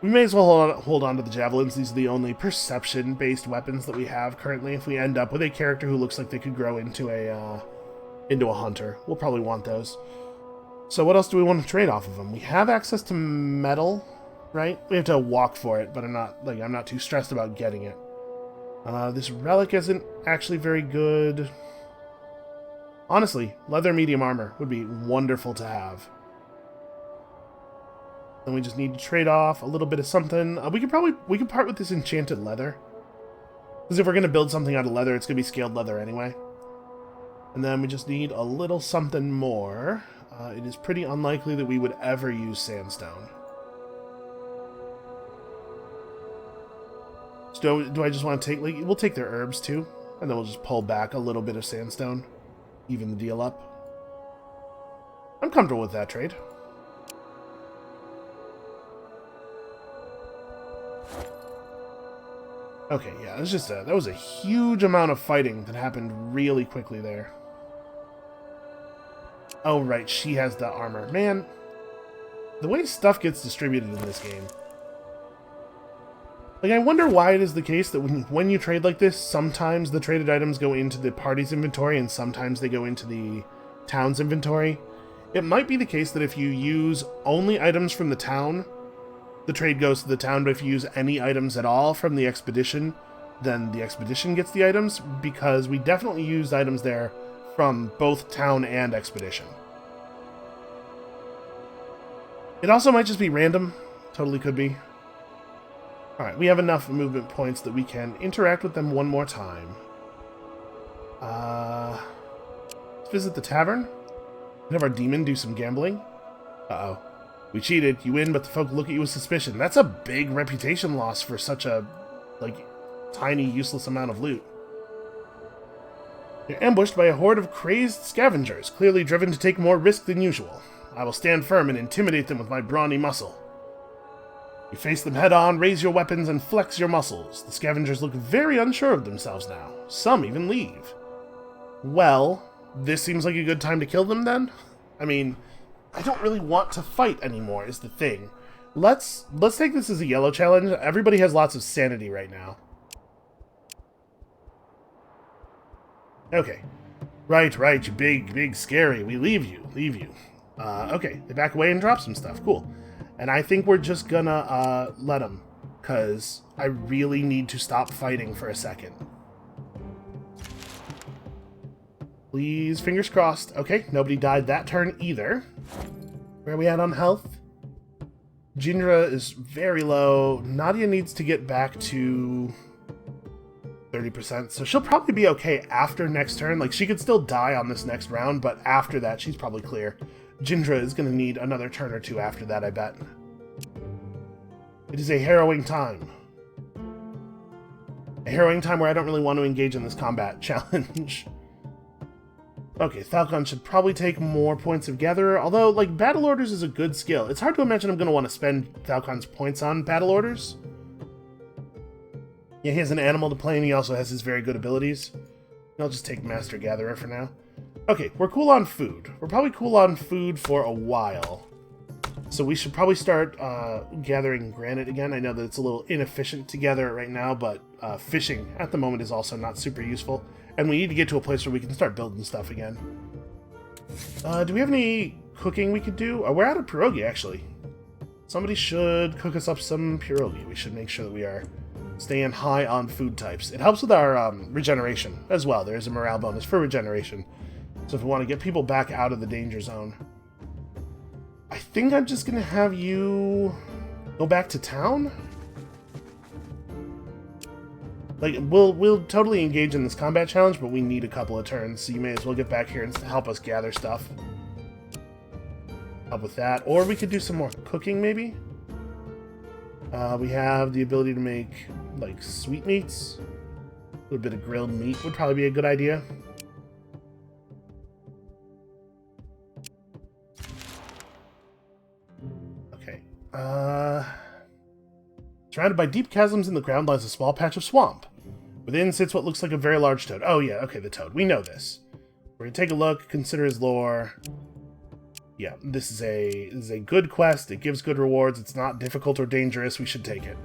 We may as well hold on to the javelins. These are the only perception-based weapons that we have currently. If we end up with a character who looks like they could grow into a hunter, we'll probably want those. So what else do we want to trade off of them? We have access to metal, right? We have to walk for it, but I'm not too stressed about getting it. This relic isn't actually very good. Honestly, leather medium armor would be wonderful to have. Then we just need to trade off a little bit of something. We could part with this enchanted leather. Because if we're going to build something out of leather, it's going to be scaled leather anyway. And then we just need a little something more. It is pretty unlikely that we would ever use sandstone. So do I just want to take... Like, we'll take their herbs too. And then we'll just pull back a little bit of sandstone. Even the deal up. I'm comfortable with that trade. Okay, yeah, that was a huge amount of fighting that happened really quickly there. Oh, right, she has the armor. Man, the way stuff gets distributed in this game. Like, I wonder why it is the case that when you trade like this, sometimes the traded items go into the party's inventory and sometimes they go into the town's inventory. It might be the case that if you use only items from the town, the trade goes to the town, but if you use any items at all from the expedition, then the expedition gets the items, because we definitely used items there from both town and expedition. It also might just be random. Totally could be. Alright, we have enough movement points that we can interact with them one more time. Let's visit the tavern. Have our demon do some gambling. Uh-oh. We cheated. You win, but the folk look at you with suspicion. That's a big reputation loss for such a, like, tiny, useless amount of loot. You're ambushed by a horde of crazed scavengers, clearly driven to take more risk than usual. I will stand firm and intimidate them with my brawny muscle. You face them head-on, raise your weapons, and flex your muscles. The scavengers look very unsure of themselves now. Some even leave. Well, this seems like a good time to kill them, then? I mean, I don't really want to fight anymore, is the thing. Let's take this as a yellow challenge. Everybody has lots of sanity right now. Okay. Right, you big, scary. We leave you. Okay, they back away and drop some stuff. Cool. And I think we're just gonna, let them. Because I really need to stop fighting for a second. Please, fingers crossed. Okay, nobody died that turn either. Where are we at on health? Jindra is very low. Nadia needs to get back to 30%, so she'll probably be okay after next turn. Like, she could still die on this next round, but after that, she's probably clear. Jindra is going to need another turn or two after that, I bet. It is a harrowing time. A harrowing time where I don't really want to engage in this combat challenge. Okay, Falcon should probably take more points of Gatherer, although, like, Battle Orders is a good skill. It's hard to imagine I'm going to want to spend Falcon's points on Battle Orders. Yeah, he has an animal to play, and he also has his very good abilities. I'll just take Master Gatherer for now. Okay, we're cool on food. We're probably cool on food for a while. So we should probably start gathering granite again. I know that it's a little inefficient to gather it right now, but fishing at the moment is also not super useful. And we need to get to a place where we can start building stuff again. Do we have any cooking we could do? We're out of pierogi, actually. Somebody should cook us up some pierogi. We should make sure that we are staying high on food types. It helps with our regeneration as well. There is a morale bonus for regeneration. So if we want to get people back out of the danger zone. I think I'm just going to have you go back to town. Like, we'll totally engage in this combat challenge, but we need a couple of turns, so you may as well get back here and help us gather stuff. Help with that. Or we could do some more cooking, maybe? We have the ability to make, like, sweetmeats. A little bit of grilled meat would probably be a good idea. Okay. Surrounded by deep chasms in the ground lies a small patch of swamp. Within sits what looks like a very large toad. Oh yeah, okay, the toad. We know this. We're gonna take a look, consider his lore. Yeah, this is a good quest. It gives good rewards. It's not difficult or dangerous. We should take it.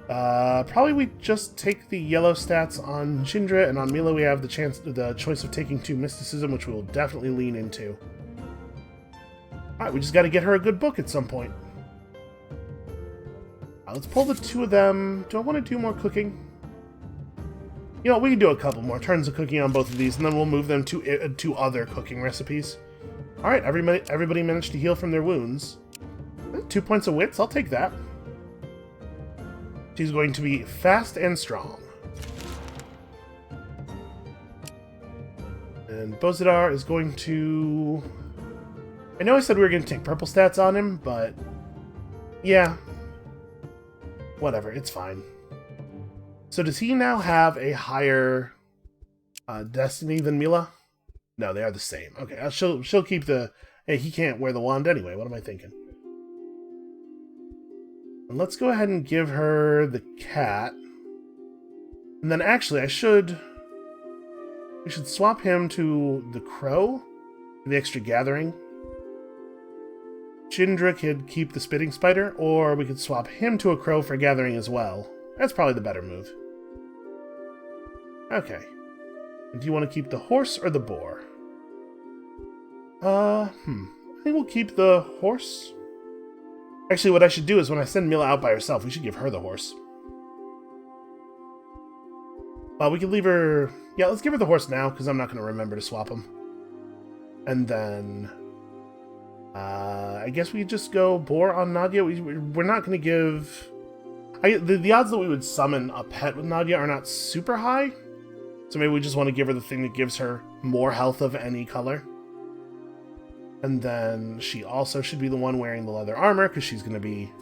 Probably we just take the yellow stats on Jindra, and on Mila we have the choice of taking 2 mysticism, which we will definitely lean into. Alright, we just gotta get her a good book at some point. Let's pull the 2 of them. Do I want to do more cooking? You know, we can do a couple more turns of cooking on both of these, and then we'll move them to other cooking recipes. Alright, everybody managed to heal from their wounds. 2 points of wits, I'll take that. She's going to be fast and strong. And Bozidar is going to... I know I said we were going to take purple stats on him, but... yeah. Whatever, it's fine. So does he now have a higher destiny than Mila? No, they are the same. Okay, she'll keep the... Hey, he can't wear the wand anyway. What am I thinking? And let's go ahead and give her the cat. And then actually, we should swap him to the crow for the extra gathering. Jindra could keep the spitting spider, or we could swap him to a crow for gathering as well. That's probably the better move. Okay. And do you want to keep the horse or the boar? I think we'll keep the horse. Actually, what I should do is when I send Mila out by herself, we should give her the horse. We could leave her... Yeah, let's give her the horse now, because I'm not going to remember to swap them. And then... I guess we just go boar on Nadia. We're not going to give... the odds that we would summon a pet with Nadia are not super high. So maybe we just want to give her the thing that gives her more health of any color. And then she also should be the one wearing the leather armor, because she's going to be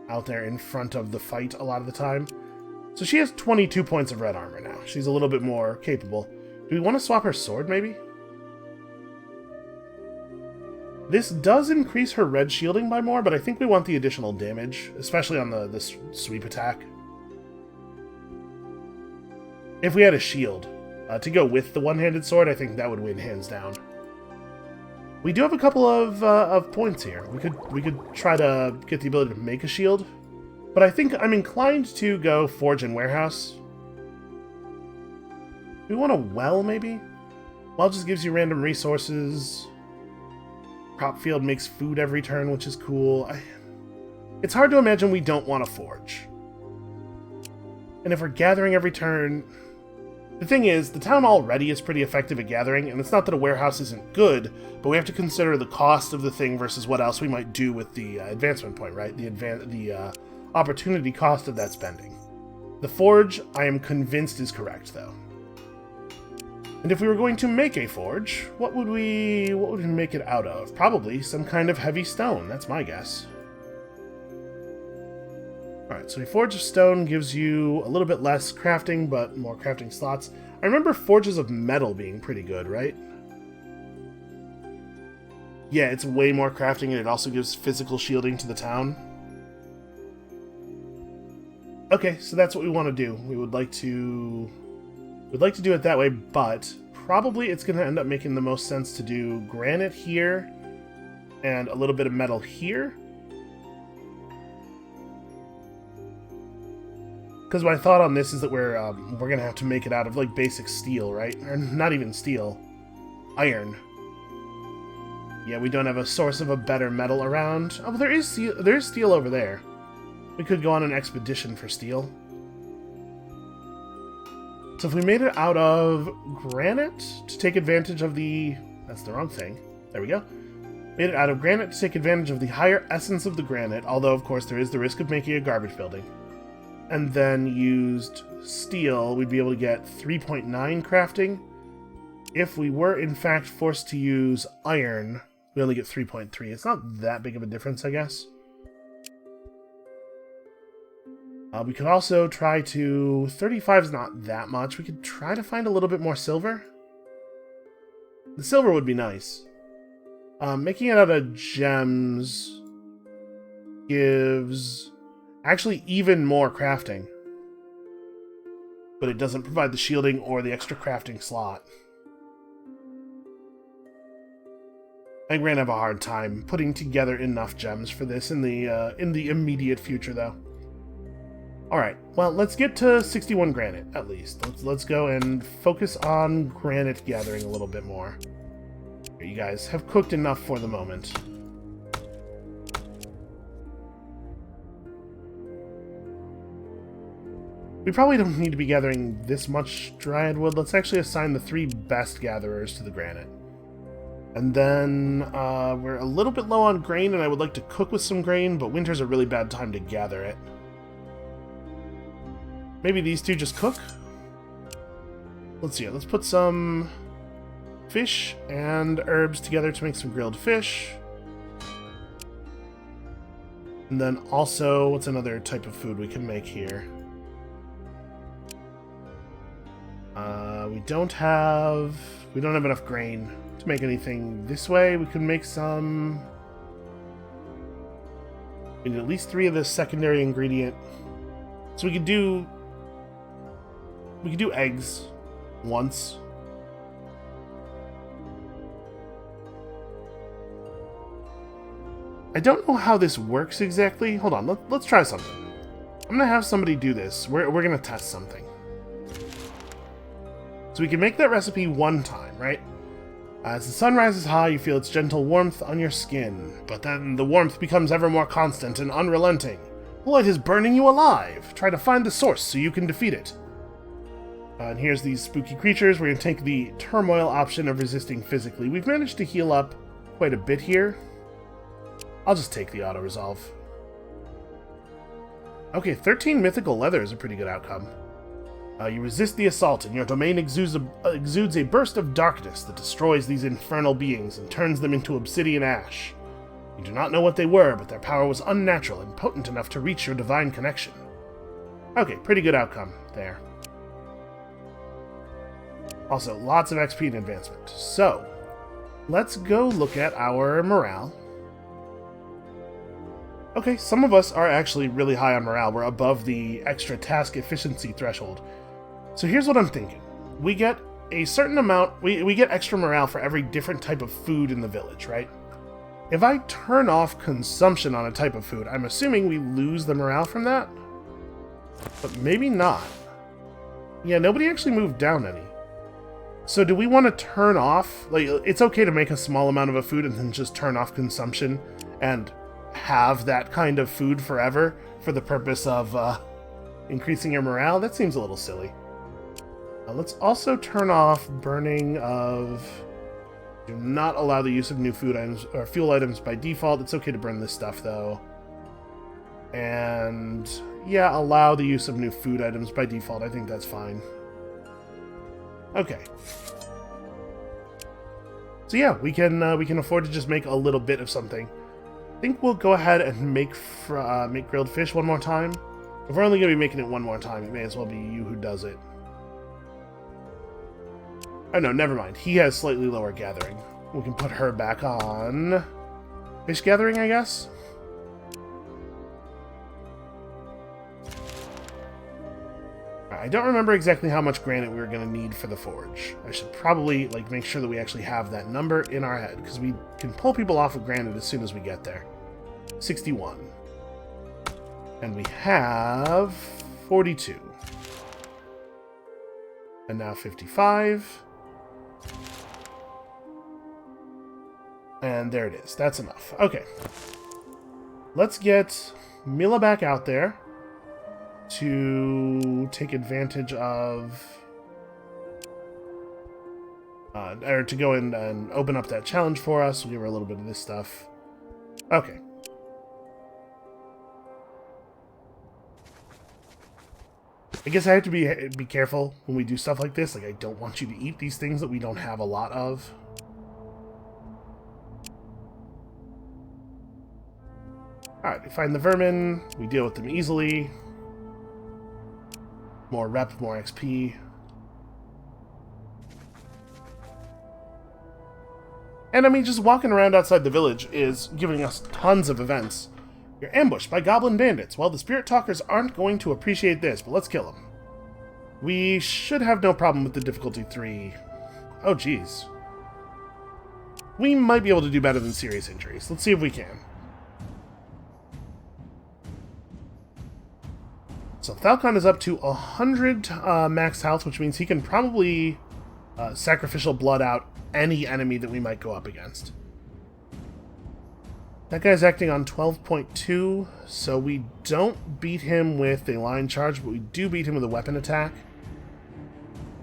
out there in front of the fight a lot of the time. So she has 22 points of red armor now. She's a little bit more capable. Do we want to swap her sword, maybe? This does increase her red shielding by more, but I think we want the additional damage, especially on the sweep attack. If we had a shield to go with the one-handed sword, I think that would win hands down. We do have a couple of points here. We could try to get the ability to make a shield, but I think I'm inclined to go Forge and Warehouse. We want a well, maybe? Well just gives you random resources. Crop field makes food every turn, which is cool. It's hard to imagine we don't want a forge. And if we're gathering every turn... The thing is, the town already is pretty effective at gathering, and it's not that a warehouse isn't good, but we have to consider the cost of the thing versus what else we might do with the advancement point, right? The opportunity cost of that spending. The forge, I am convinced, is correct, though. And if we were going to make a forge, what would we make it out of? Probably some kind of heavy stone, that's my guess. Alright, so a forge of stone gives you a little bit less crafting, but more crafting slots. I remember forges of metal being pretty good, right? Yeah, it's way more crafting, and it also gives physical shielding to the town. Okay, so that's what we want to do. We'd like to do it that way, but probably it's going to end up making the most sense to do granite here and a little bit of metal here. Because my thought on this is that we're going to have to make it out of like basic steel, right? Or not even steel. Iron. Yeah, we don't have a source of a better metal around. Oh, but there is steel over there. We could go on an expedition for steel. So if we made it out of granite to take advantage of the... That's the wrong thing. There we go. Made it out of granite to take advantage of the higher essence of the granite, although of course there is the risk of making a garbage building. And then used steel, we'd be able to get 3.9 crafting. If we were in fact forced to use iron, we only get 3.3. It's not that big of a difference, I guess. We could also try to... 35 is not that much. We could try to find a little bit more silver. The silver would be nice. Making it out of gems gives actually even more crafting. But it doesn't provide the shielding or the extra crafting slot. I think we're gonna have a hard time putting together enough gems for this in the immediate future, though. Alright, well, let's get to 61 granite, at least. Let's go and focus on granite gathering a little bit more. Here, you guys have cooked enough for the moment. We probably don't need to be gathering this much dryad wood. Let's actually assign the 3 best gatherers to the granite. And then we're a little bit low on grain, and I would like to cook with some grain, but winter's a really bad time to gather it. Maybe these two just cook? Let's see, let's put some fish and herbs together to make some grilled fish. And then also, what's another type of food we can make here? We don't have enough grain to make anything this way. We could make some... We need at least 3 of the secondary ingredient. So we could do eggs once. I don't know how this works exactly. Hold on, let's try something. I'm gonna have somebody do this. We're gonna test something. So we can make that recipe one time, right? As the sun rises high, you feel its gentle warmth on your skin, but then the warmth becomes ever more constant and unrelenting. The light is burning you alive. Try to find the source so you can defeat it. And here's these spooky creatures. We're going to take the turmoil option of resisting physically. We've managed to heal up quite a bit here. I'll just take the auto-resolve. Okay, 13 mythical leather is a pretty good outcome. You resist the assault, and your domain exudes a burst of darkness that destroys these infernal beings and turns them into obsidian ash. You do not know what they were, but their power was unnatural and potent enough to reach your divine connection. Okay, pretty good outcome there. Also, lots of XP and advancement. So, let's go look at our morale. Okay, some of us are actually really high on morale. We're above the extra task efficiency threshold. So here's what I'm thinking. We get a certain amount, we get extra morale for every different type of food in the village, right? If I turn off consumption on a type of food, I'm assuming we lose the morale from that? But maybe not. Yeah, nobody actually moved down any. So do we want to turn off, like, it's okay to make a small amount of a food and then just turn off consumption and have that kind of food forever for the purpose of increasing your morale? That seems a little silly. Let's also turn off burning of... Do not allow the use of new food items or fuel items by default. It's okay to burn this stuff, though. And yeah, allow the use of new food items by default. I think that's fine. Okay. So yeah, we can afford to just make a little bit of something. I think we'll go ahead and make grilled fish one more time. If we're only going to be making it one more time, it may as well be you who does it. Oh no, never mind. He has slightly lower gathering. We can put her back on fish gathering, I guess? I don't remember exactly how much granite we were going to need for the forge. I should probably make sure that we actually have that number in our head, because we can pull people off of granite as soon as we get there. 61. And we have 42. And now 55. And there it is. That's enough. Okay. Let's get Mila back out there to take advantage of... or to go in and open up that challenge for us. We'll give her a little bit of this stuff. Okay. I guess I have to be careful when we do stuff like this. Like, I don't want you to eat these things that we don't have a lot of. Alright, we find the vermin. We deal with them easily. More rep, more XP. And I mean, just walking around outside the village is giving us tons of events. You're ambushed by goblin bandits. Well, the spirit talkers aren't going to appreciate this, but let's kill them. We should have no problem with the difficulty 3. Oh, geez. We might be able to do better than serious injuries. Let's see if we can. So Falcon is up to 100 max health, which means he can probably sacrificial blood out any enemy that we might go up against. That guy's acting on 12.2, so we don't beat him with a line charge, but we do beat him with a weapon attack.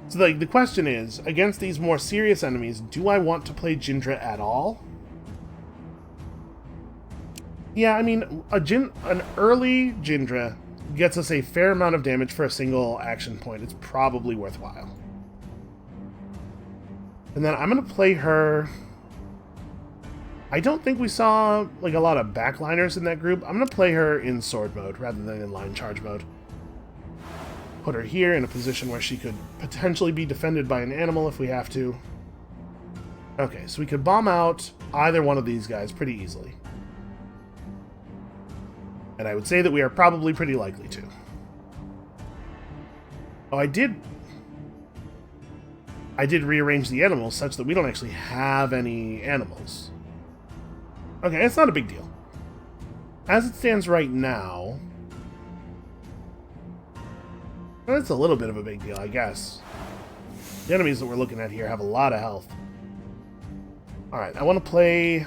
So the question is, against these more serious enemies, do I want to play Jindra at all? Yeah, I mean, an early Jindra gets us a fair amount of damage for a single action point. It's probably worthwhile. And then I'm going to play her... I don't think we saw a lot of backliners in that group. I'm going to play her in sword mode rather than in line charge mode. Put her here in a position where she could potentially be defended by an animal if we have to. Okay, so we could bomb out either one of these guys pretty easily. And I would say that we are probably pretty likely to. Oh, I did rearrange the animals such that we don't actually have any animals. Okay, it's not a big deal. As it stands right now... well, it's a little bit of a big deal, I guess. The enemies that we're looking at here have a lot of health. Alright, I want to play...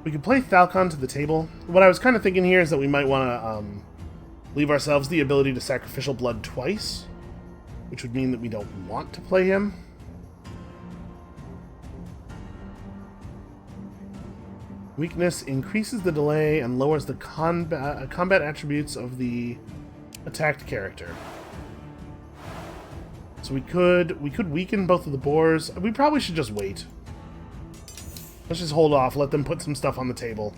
we could play Falcon to the table. What I was kind of thinking here is that we might want to leave ourselves the ability to sacrificial blood twice, which would mean that we don't want to play him. Weakness increases the delay and lowers the combat attributes of the attacked character. So we could weaken both of the boars. We probably should just wait. Let's just hold off, let them put some stuff on the table.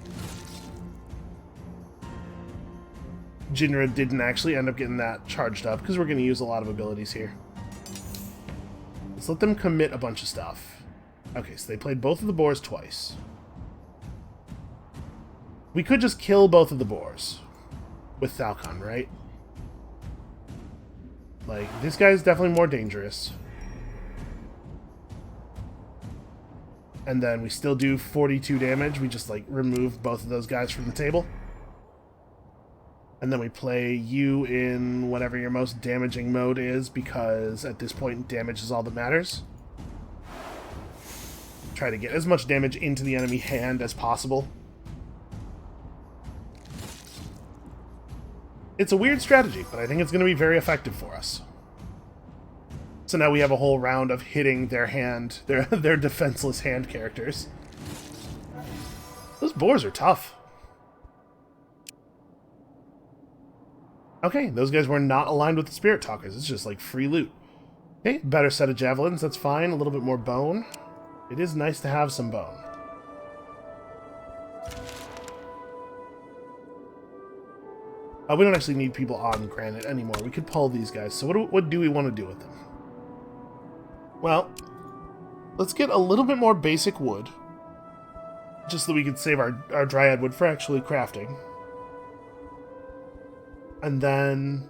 Jinra didn't actually end up getting that charged up, because we're going to use a lot of abilities here. Let's let them commit a bunch of stuff. Okay, so they played both of the boars twice. We could just kill both of the boars with Falcon, right? Like, this guy is definitely more dangerous. And then we still do 42 damage. We just, like, remove both of those guys from the table. And then we play you in whatever your most damaging mode is, because at this point, damage is all that matters. Try to get as much damage into the enemy hand as possible. It's a weird strategy, but I think it's going to be very effective for us. So now we have a whole round of hitting their hand, their defenseless hand characters. Those boars are tough. Okay, those guys were not aligned with the Spirit Talkers. It's just like free loot. Okay, better set of javelins, that's fine. A little bit more bone. It is nice to have some bone. We don't actually need people on granite anymore. We could pull these guys. So what do we want to do with them? Well, let's get a little bit more basic wood. Just so we can save our dryad wood for actually crafting. And then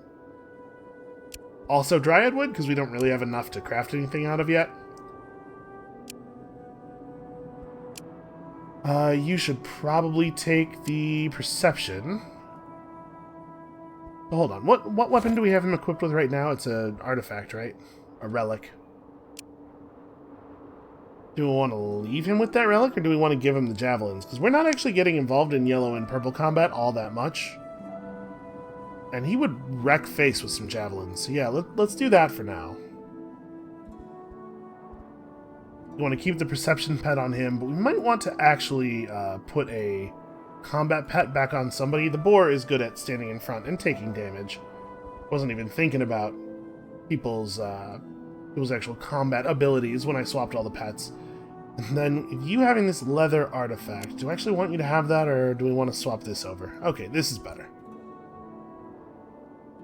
also dryad wood, because we don't really have enough to craft anything out of yet. You should probably take the perception. Oh, hold on. What weapon do we have him equipped with right now? It's an artifact, right? A relic. Do we want to leave him with that relic, or do we want to give him the javelins? Because we're not actually getting involved in yellow and purple combat all that much. And he would wreck face with some javelins. So yeah, let's do that for now. We want to keep the perception pet on him, but we might want to actually put a combat pet back on somebody. The boar is good at standing in front and taking damage. Wasn't even thinking about people's actual combat abilities when I swapped all the pets. And then, you having this leather artifact, do I actually want you to have that, or do we want to swap this over? Okay, this is better.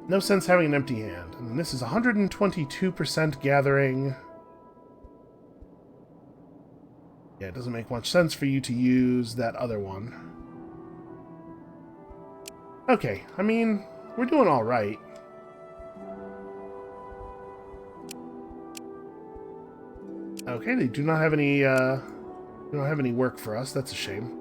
No sense having an empty hand. And this is 122% gathering. Yeah, it doesn't make much sense for you to use that other one. Okay, I mean, we're doing all right. Okay, they do not have any work for us. That's a shame.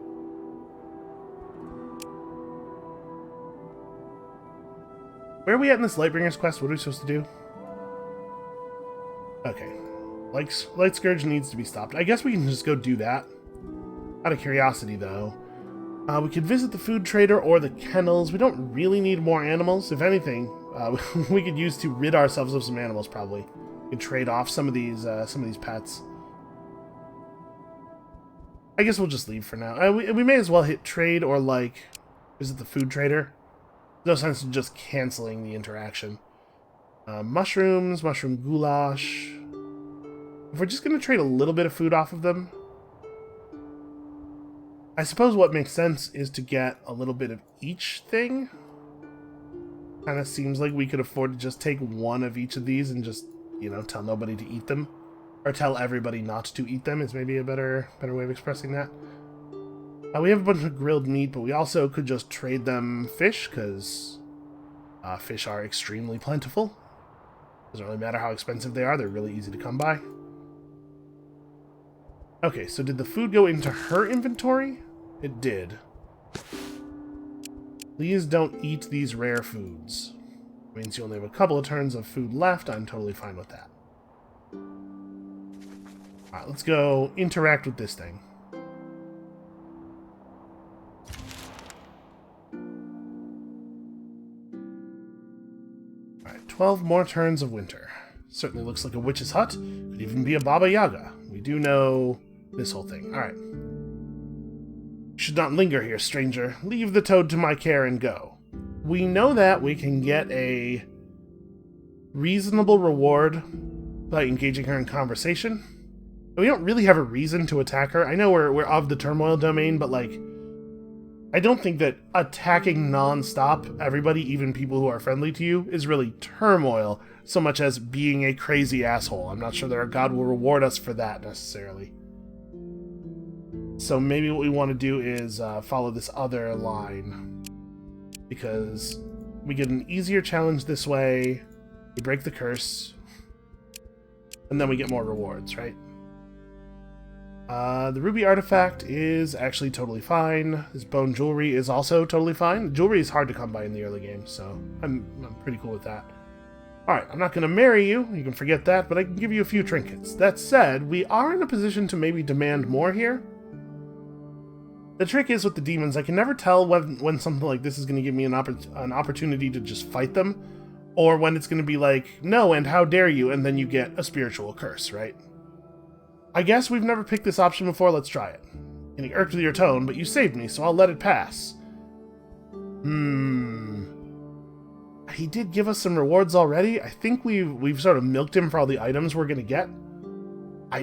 Where are we at in this Lightbringer's quest? What are we supposed to do? Okay. Light Scourge needs to be stopped. I guess we can just go do that. Out of curiosity, though. We could visit the food trader or the kennels. We don't really need more animals. If anything, we could use to rid ourselves of some animals, probably. We could trade off some of these pets. I guess we'll just leave for now. We may as well hit trade or, like, visit the food trader. No sense in just canceling the interaction. Mushrooms, mushroom goulash. If we're just going to trade a little bit of food off of them, I suppose what makes sense is to get a little bit of each thing. Kind of seems like we could afford to just take one of each of these and just, you know, tell nobody to eat them. Or tell everybody not to eat them is maybe a better way of expressing that. We have a bunch of grilled meat, but we also could just trade them fish, because fish are extremely plentiful. Doesn't really matter how expensive they are, they're really easy to come by. Okay, so did the food go into her inventory? It did. Please don't eat these rare foods. It means you only have a couple of turns of food left. I'm totally fine with that. Alright, let's go interact with this thing. Alright, 12 more turns of winter. Certainly looks like a witch's hut. Could even be a Baba Yaga. We do know this whole thing. Alright. You should not linger here, stranger. Leave the toad to my care and go. we know that we can get a reasonable reward by engaging her in conversation. We don't really have a reason to attack her. I know we're of the turmoil domain, but like, I don't think that attacking non-stop everybody, even people who are friendly to you, is really turmoil so much as being a crazy asshole. I'm not sure that our god will reward us for that necessarily. So maybe what we want to do is follow this other line, because we get an easier challenge this way, we break the curse, and then we get more rewards, right? The ruby artifact is actually totally fine. This bone jewelry is also totally fine. Jewelry is hard to come by in the early game, so I'm pretty cool with that. Alright, I'm not going to marry you, you can forget that, but I can give you a few trinkets. That said, we are in a position to maybe demand more here. The trick is with the demons, I can never tell when something like this is going to give me an opportunity to just fight them, or when it's going to be like, no, and how dare you, and then you get a spiritual curse, right? I guess we've never picked this option before, let's try it. Getting irked with your tone, but you saved me, so I'll let it pass. He did give us some rewards already. I think we've sort of milked him for all the items we're going to get.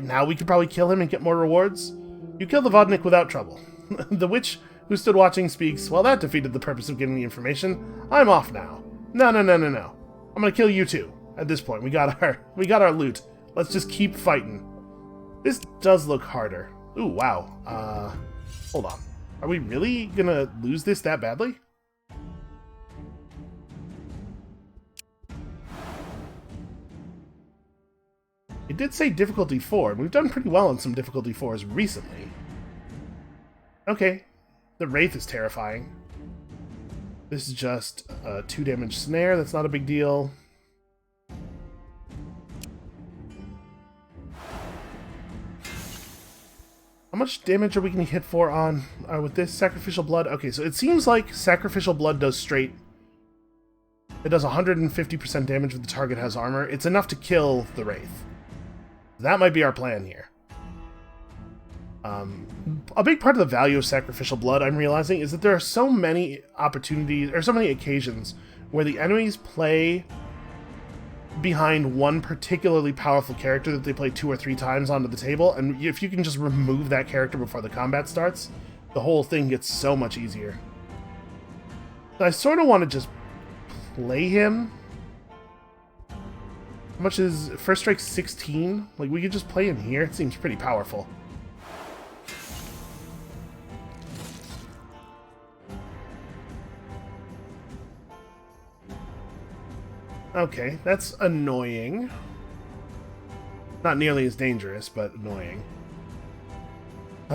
Now we could probably kill him and get more rewards. You killed the Vodnik without trouble. The witch who stood watching speaks, well, that defeated the purpose of getting the information. I'm off now. No. I'm going to kill you too. At this point, we got our loot. Let's just keep fighting. This does look harder. Ooh, wow. Hold on. Are we really gonna lose this that badly? It did say difficulty 4, and we've done pretty well on some difficulty 4s recently. Okay. The Wraith is terrifying. This is just a 2 damage snare, that's not a big deal. How much damage are we going to hit for on with this sacrificial blood? Okay, so it seems like sacrificial blood does straight. It does 150% damage when the target has armor. It's enough to kill the Wraith. That might be our plan here. A big part of the value of sacrificial blood, I'm realizing, is that there are so many opportunities, or so many occasions, where the enemies play behind one particularly powerful character that they play 2 or 3 times onto the table, and if you can just remove that character before the combat starts, the whole thing gets so much easier. So I sort of want to just play him. How much is First Strike 16? Like, we could just play him here? It seems pretty powerful. Okay, that's annoying. Not nearly as dangerous, but annoying.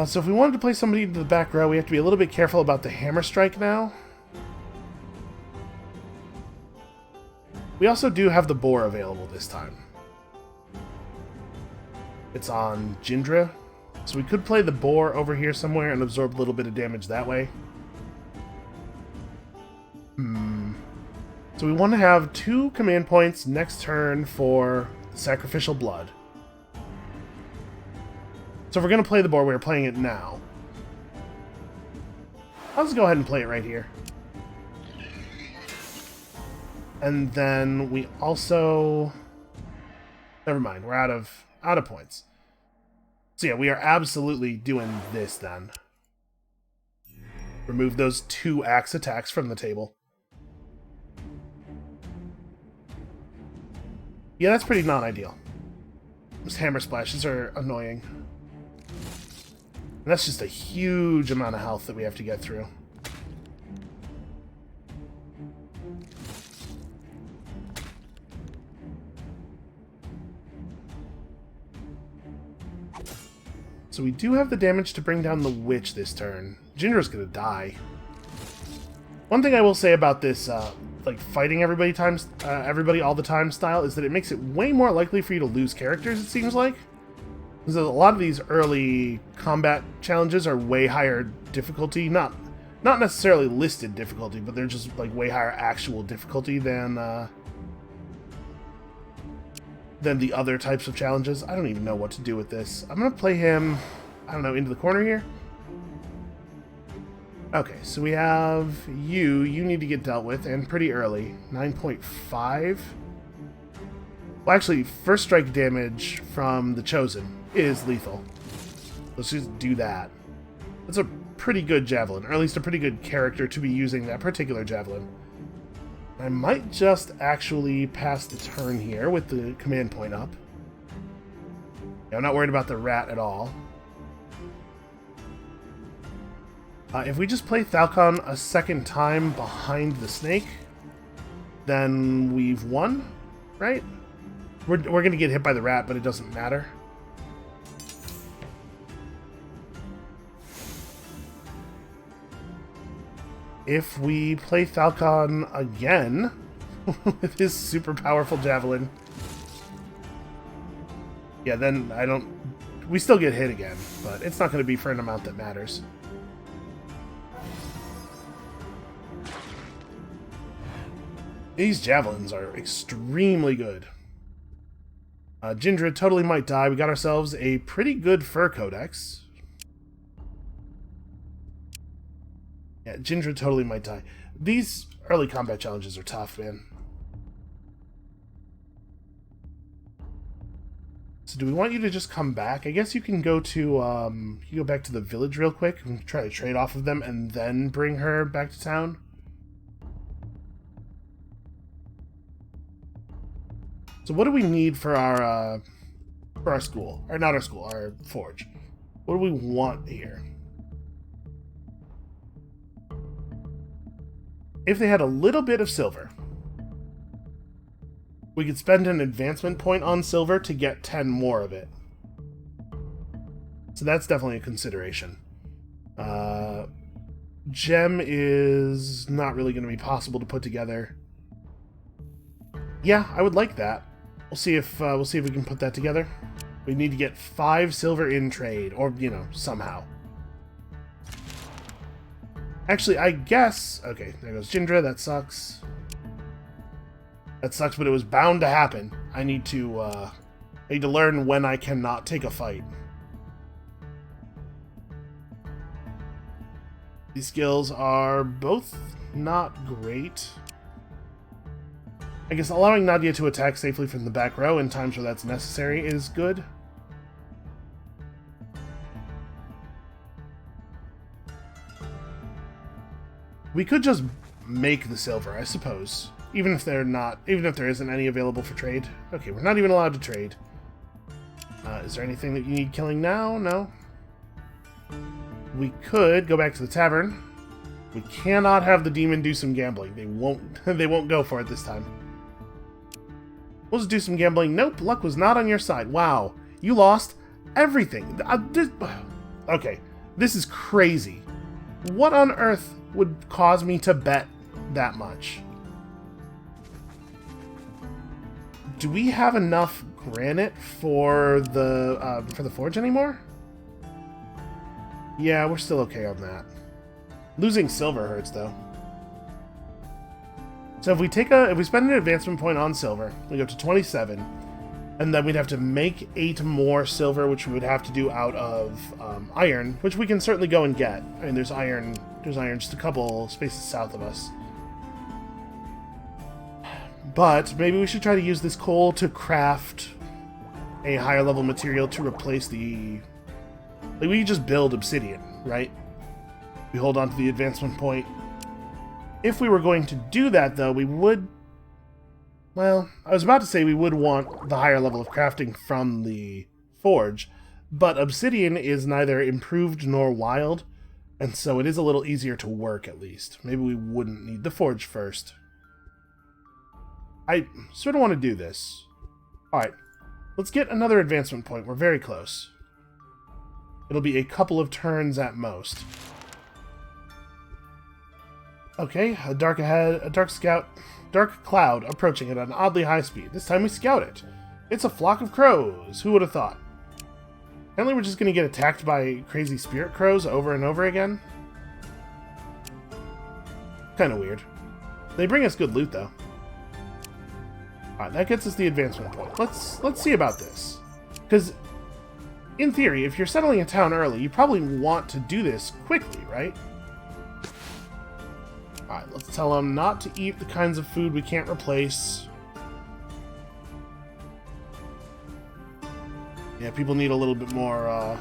So if we wanted to play somebody into the back row, we have to be a little bit careful about the hammer strike now. We also do have the boar available this time. It's on Jindra, so we could play the boar over here somewhere and absorb a little bit of damage that way. So we want to have 2 command points next turn for sacrificial blood. So if we're going to play the boar, we're playing it now. I'll just go ahead and play it right here. And then we also... Never mind, we're out of points. So yeah, we are absolutely doing this then. Remove those 2 axe attacks from the table. Yeah, that's pretty non-ideal. Those hammer splashes are annoying. And that's just a huge amount of health that we have to get through. So we do have the damage to bring down the witch this turn. Jindra's gonna die. One thing I will say about this, like fighting everybody all the time style, is that it makes it way more likely for you to lose characters, it seems like. Because a lot of these early combat challenges are way higher difficulty, not necessarily listed difficulty, but they're just like way higher actual difficulty than the other types of challenges. I don't even know what to do with this. I'm gonna play him, I don't know, into the corner here. Okay, so we have you. You need to get dealt with, and pretty early. 9.5. Well, actually, first strike damage from the Chosen is lethal. Let's just do that. That's a pretty good javelin, or at least a pretty good character to be using that particular javelin. I might just actually pass the turn here with the command point up. Yeah, I'm not worried about the rat at all. If we just play Falcon a second time behind the snake, then we've won, right? We're going to get hit by the rat, but it doesn't matter. If we play Falcon again with his super powerful javelin, yeah, then we still get hit again, but it's not going to be for an amount that matters. These javelins are extremely good. Jindra totally might die. We got ourselves a pretty good fur codex. Yeah, Jindra totally might die. These early combat challenges are tough, man. So do we want you to just come back? I guess you can go to, you go back to the village real quick and try to trade off of them and then bring her back to town. So what do we need for our school? Or not our school, our forge. What do we want here? If they had a little bit of silver, we could spend an advancement point on silver to get 10 more of it. So that's definitely a consideration. Gem is not really going to be possible to put together. Yeah, I would like that. We'll see if we can put that together. We need to get 5 silver in trade, or somehow. Actually, I guess. Okay, there goes Jindra. That sucks. That sucks, but it was bound to happen. I need to learn when I cannot take a fight. These skills are both not great. I guess allowing Nadia to attack safely from the back row in times where that's necessary is good. We could just make the silver, I suppose. Even if there isn't any available for trade. Okay, we're not even allowed to trade. Is there anything that you need killing now? No. We could go back to the tavern. We cannot have the demon do some gambling. They won't go for it this time. We'll just do some gambling. Nope, luck was not on your side. Wow, you lost everything. Okay, this is crazy. What on earth would cause me to bet that much? Do we have enough granite for the forge anymore? Yeah, we're still okay on that. Losing silver hurts though. So if we spend an advancement point on silver, we go to 27, and then we'd have to make 8 more silver, which we would have to do out of iron, which we can certainly go and get. I mean, there's iron just a couple spaces south of us. But maybe we should try to use this coal to craft a higher level material to replace the... Like, we just build obsidian, right? We hold on to the advancement point. If we were going to do that, though, we would... Well, I was about to say we would want the higher level of crafting from the forge, but obsidian is neither improved nor wild, and so it is a little easier to work, at least. Maybe we wouldn't need the forge first. I sort of want to do this. Alright, let's get another advancement point. We're very close. It'll be a couple of turns at most. Okay, a dark cloud approaching at an oddly high speed. This time we scout it. It's a flock of crows. Who would have thought? Apparently we're just going to get attacked by crazy spirit crows over and over again. Kind of weird. They bring us good loot, though. Alright, that gets us the advancement point. Let's see about this. Because, in theory, if you're settling a town early, you probably want to do this quickly, right? Alright, let's tell them not to eat the kinds of food we can't replace. Yeah, people need a little bit more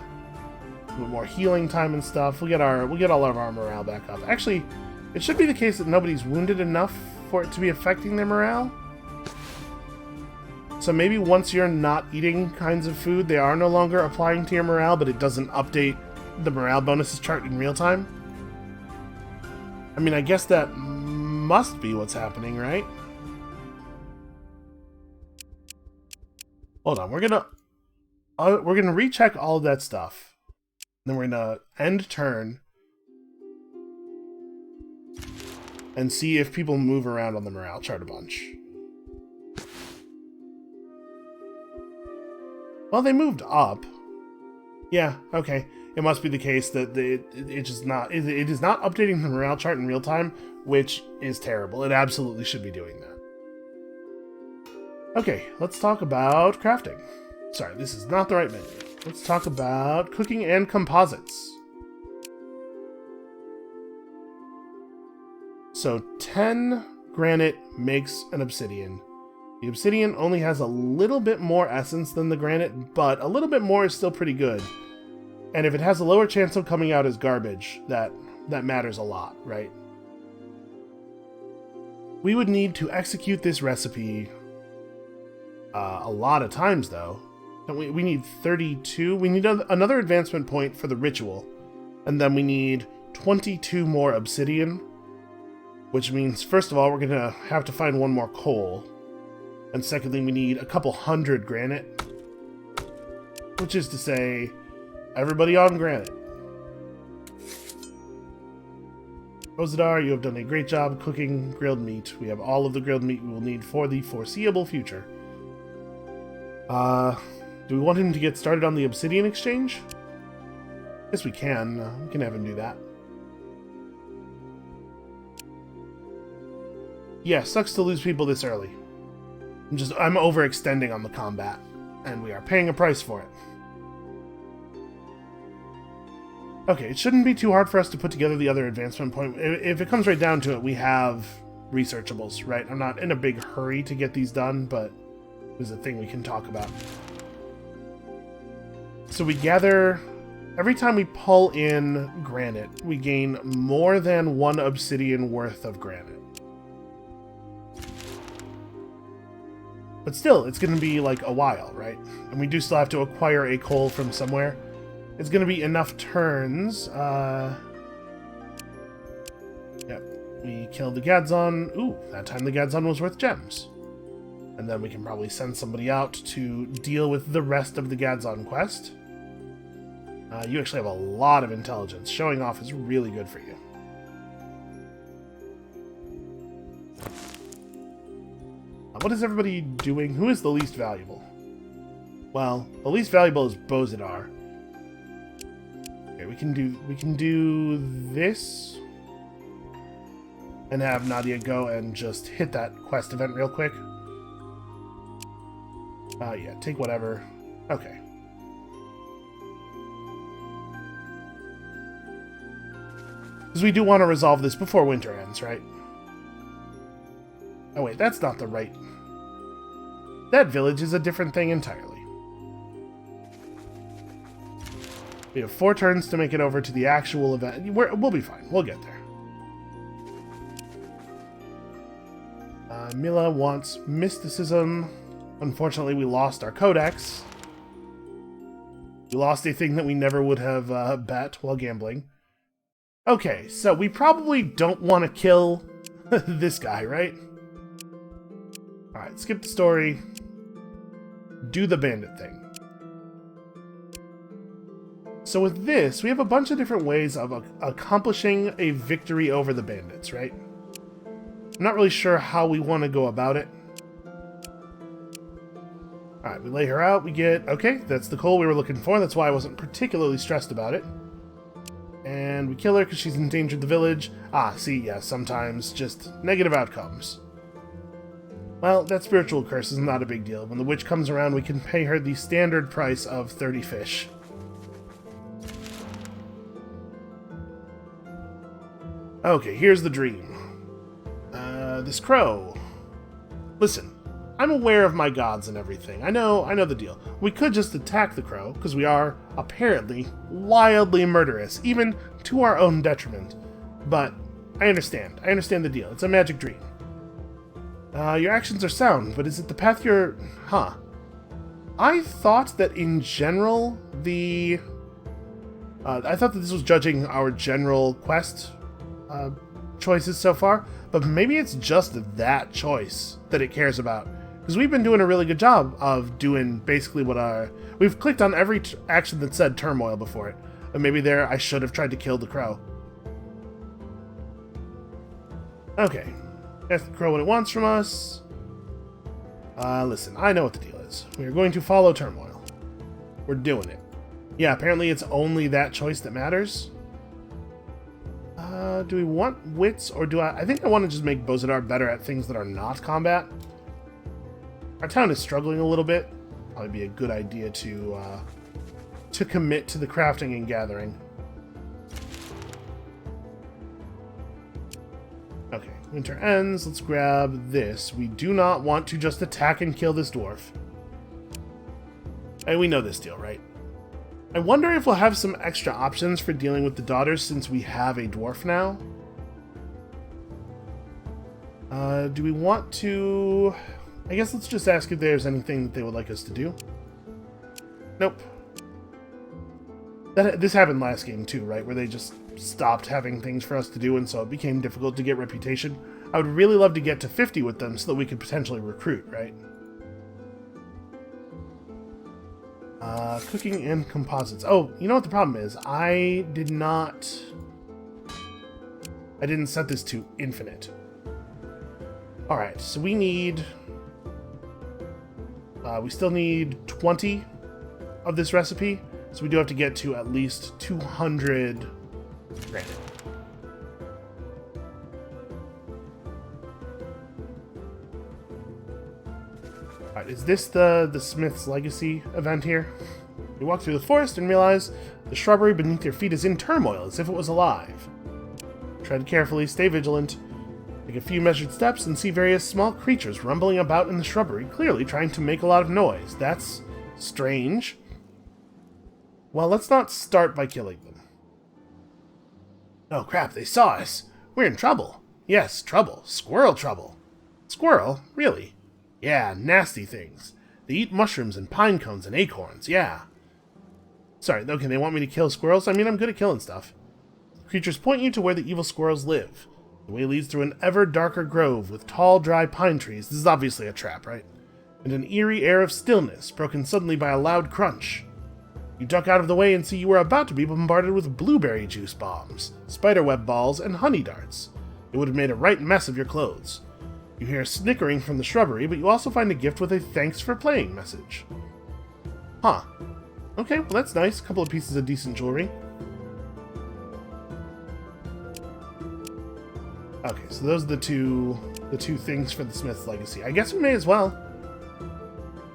healing time and stuff. We'll get all of our morale back up. Actually, it should be the case that nobody's wounded enough for it to be affecting their morale. So maybe once you're not eating kinds of food, they are no longer applying to your morale, but it doesn't update the morale bonuses chart in real time. I mean, I guess that must be what's happening, right? Hold on, we're gonna recheck all of that stuff. Then we're gonna end turn and see if people move around on the morale chart a bunch. Well, they moved up. Yeah, okay. It must be the case that it is not updating the morale chart in real time, which is terrible. It absolutely should be doing that. Okay, let's talk about crafting. Sorry, this is not the right menu. Let's talk about cooking and composites. So 10 granite makes an obsidian. The obsidian only has a little bit more essence than the granite, but a little bit more is still pretty good. And if it has a lower chance of coming out as garbage, that matters a lot, right? We would need to execute this recipe a lot of times, though. We need 32. We need another advancement point for the ritual. And then we need 22 more obsidian. Which means, first of all, we're going to have to find one more coal. And secondly, we need a couple hundred granite. Which is to say, everybody on granite. Rosadar, you have done a great job cooking grilled meat. We have all of the grilled meat we will need for the foreseeable future. Do we want him to get started on the obsidian exchange? Yes, we can. We can have him do that. Yeah, sucks to lose people this early. I'm overextending on the combat, and we are paying a price for it. Okay, it shouldn't be too hard for us to put together the other advancement point. If it comes right down to it, we have researchables, right? I'm not in a big hurry to get these done, but there's a thing we can talk about. So we gather... Every time we pull in granite, we gain more than 1 obsidian worth of granite. But still, it's going to be like a while, right? And we do still have to acquire a coal from somewhere. It's going to be enough turns. Yep, we killed the Gadzon. Ooh, that time the Gadzon was worth gems. And then we can probably send somebody out to deal with the rest of the Gadzon quest. You actually have a lot of intelligence. Showing off is really good for you. What is everybody doing? Who is the least valuable? Well, the least valuable is Bozidar. Okay, we can do this. And have Nadia go and just hit that quest event real quick. Yeah, take whatever. Okay. Because we do want to resolve this before winter ends, right? Oh wait, that's not the right... That village is a different thing entirely. We have 4 turns to make it over to the actual event. We'll be fine. We'll get there. Mila wants mysticism. Unfortunately, we lost our codex. We lost a thing that we never would have bet while gambling. Okay, so we probably don't want to kill this guy, right? Alright, skip the story. Do the bandit thing. So with this, we have a bunch of different ways of accomplishing a victory over the bandits, right? I'm not really sure how we want to go about it. Alright, we lay her out, we get... Okay, that's the coal we were looking for, that's why I wasn't particularly stressed about it. And we kill her because she's endangered the village. Ah, see, yeah, sometimes just negative outcomes. Well, that spiritual curse is not a big deal. When the witch comes around, we can pay her the standard price of 30 fish. Okay, here's the dream. This crow. Listen, I'm aware of my gods and everything. I know the deal. We could just attack the crow, because we are, apparently, wildly murderous, even to our own detriment. But I understand. I understand the deal. It's a magic dream. Your actions are sound, but is it the path you're... Huh. I thought that in general, I thought that this was judging our general quest choices so far, but maybe it's just that choice that it cares about. Because we've been doing a really good job of doing basically what we've clicked on every action that said turmoil before it. And maybe there I should have tried to kill the crow. Okay. Ask the crow what it wants from us. Listen, I know what the deal is. We are going to follow turmoil. We're doing it. Yeah, apparently it's only that choice that matters. Do we want wits, or do I think I want to just make Bozidar better at things that are not combat. Our town is struggling a little bit. Probably be a good idea to commit to the crafting and gathering. Okay, winter ends. Let's grab this. We do not want to just attack and kill this dwarf. And we know this deal, right? I wonder if we'll have some extra options for dealing with the daughters since we have a dwarf now. Do we want to... I guess let's just ask if there's anything that they would like us to do. Nope. This happened last game too, right? Where they just stopped having things for us to do, and so it became difficult to get reputation. I would really love to get to 50 with them so that we could potentially recruit, right? Cooking and composites. Oh, you know what the problem is? I didn't set this to infinite. Alright, so we need... we still need 20 of this recipe, so we do have to get to at least 200 granite. Alright, is this the Smith's Legacy event here? You walk through the forest and realize the shrubbery beneath your feet is in turmoil, as if it was alive. Tread carefully, stay vigilant. Take a few measured steps and see various small creatures rumbling about in the shrubbery, clearly trying to make a lot of noise. That's strange. Well, let's not start by killing them. Oh crap, they saw us. We're in trouble. Yes, trouble. Squirrel trouble. Squirrel? Really? Yeah, nasty things. They eat mushrooms and pine cones and acorns, yeah. Sorry, okay, they want me to kill squirrels? I mean, I'm good at killing stuff. Creatures point you to where the evil squirrels live. The way leads through an ever darker grove with tall, dry pine trees. This is obviously a trap, right? And an eerie air of stillness, broken suddenly by a loud crunch. You duck out of the way and see you are about to be bombarded with blueberry juice bombs, spiderweb balls, and honey darts. It would have made a right mess of your clothes. You hear snickering from the shrubbery, but you also find a gift with a thanks for playing message. Huh. Okay, well that's nice. A couple of pieces of decent jewelry. Okay, so those are the two things for the Smith's Legacy. I guess we may as well.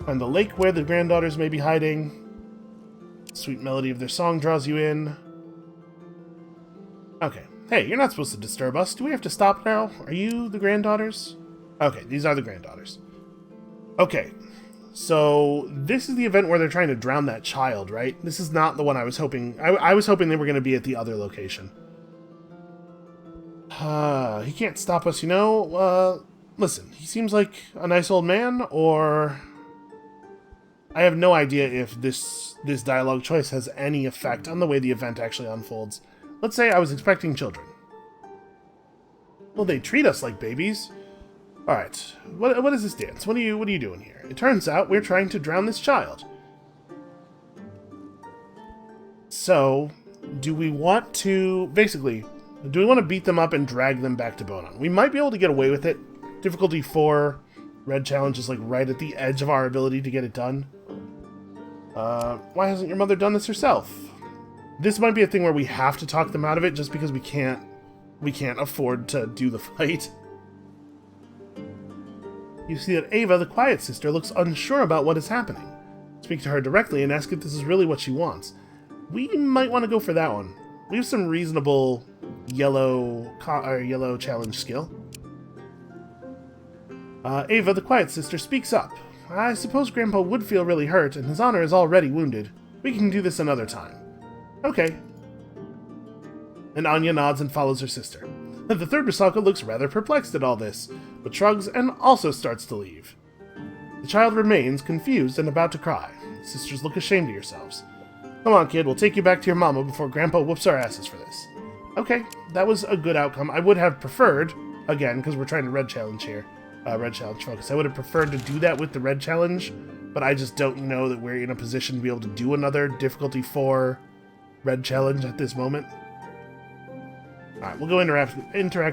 Find the lake where the granddaughters may be hiding. The sweet melody of their song draws you in. Okay. Hey, you're not supposed to disturb us. Do we have to stop now? Are you the granddaughters? Okay, these are the granddaughters. Okay. So, this is the event where they're trying to drown that child, right? This is not the one I was hoping... I was hoping they were going to be at the other location. He can't stop us, you know? Listen, he seems like a nice old man, or... I have no idea if this dialogue choice has any effect on the way the event actually unfolds. Let's say I was expecting children. Well, they treat us like babies. Alright, what is this dance? What are you doing here? It turns out we're trying to drown this child. So, do we want to... Basically, do we want to beat them up and drag them back to Bonon? We might be able to get away with it. Difficulty 4, red challenge is like right at the edge of our ability to get it done. Why hasn't your mother done this herself? This might be a thing where we have to talk them out of it just because we can't afford to do the fight. You see that Ava, the quiet sister, looks unsure about what is happening. Speak to her directly and ask if this is really what she wants. We might want to go for that one. We have some reasonable yellow challenge skill. Ava, the Quiet Sister, speaks up. I suppose Grandpa would feel really hurt, and his honor is already wounded. We can do this another time. Okay. And Anya nods and follows her sister. The third Rusaka looks rather perplexed at all this, but shrugs and also starts to leave. The child remains confused and about to cry. The sisters look ashamed of yourselves. Come on, kid, we'll take you back to your mama before Grandpa whoops our asses for this. Okay, that was a good outcome. I would have preferred, again, because we're trying to red challenge here, red challenge focus, I would have preferred to do that with the red challenge, but I just don't know that we're in a position to be able to do another difficulty 4 red challenge at this moment. Alright, we'll go interact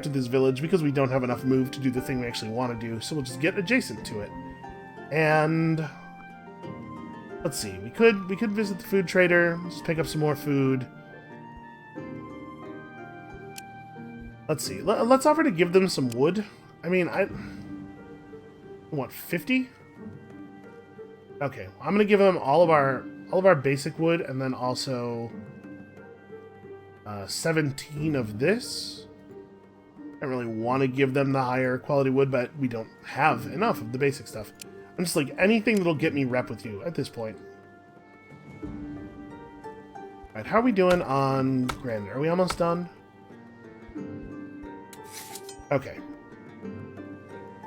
with this village because we don't have enough move to do the thing we actually want to do, so we'll just get adjacent to it. And let's see, we could visit the food trader, just pick up some more food. Let's see, let's offer to give them some wood. I mean, I want 50? Okay, I'm gonna give them all of our basic wood, and then also 17 of this. I don't really want to give them the higher quality wood, but we don't have enough of the basic stuff. I'm just like, anything that'll get me rep with you at this point. Alright, how are we doing on Granite? Are we almost done? Okay.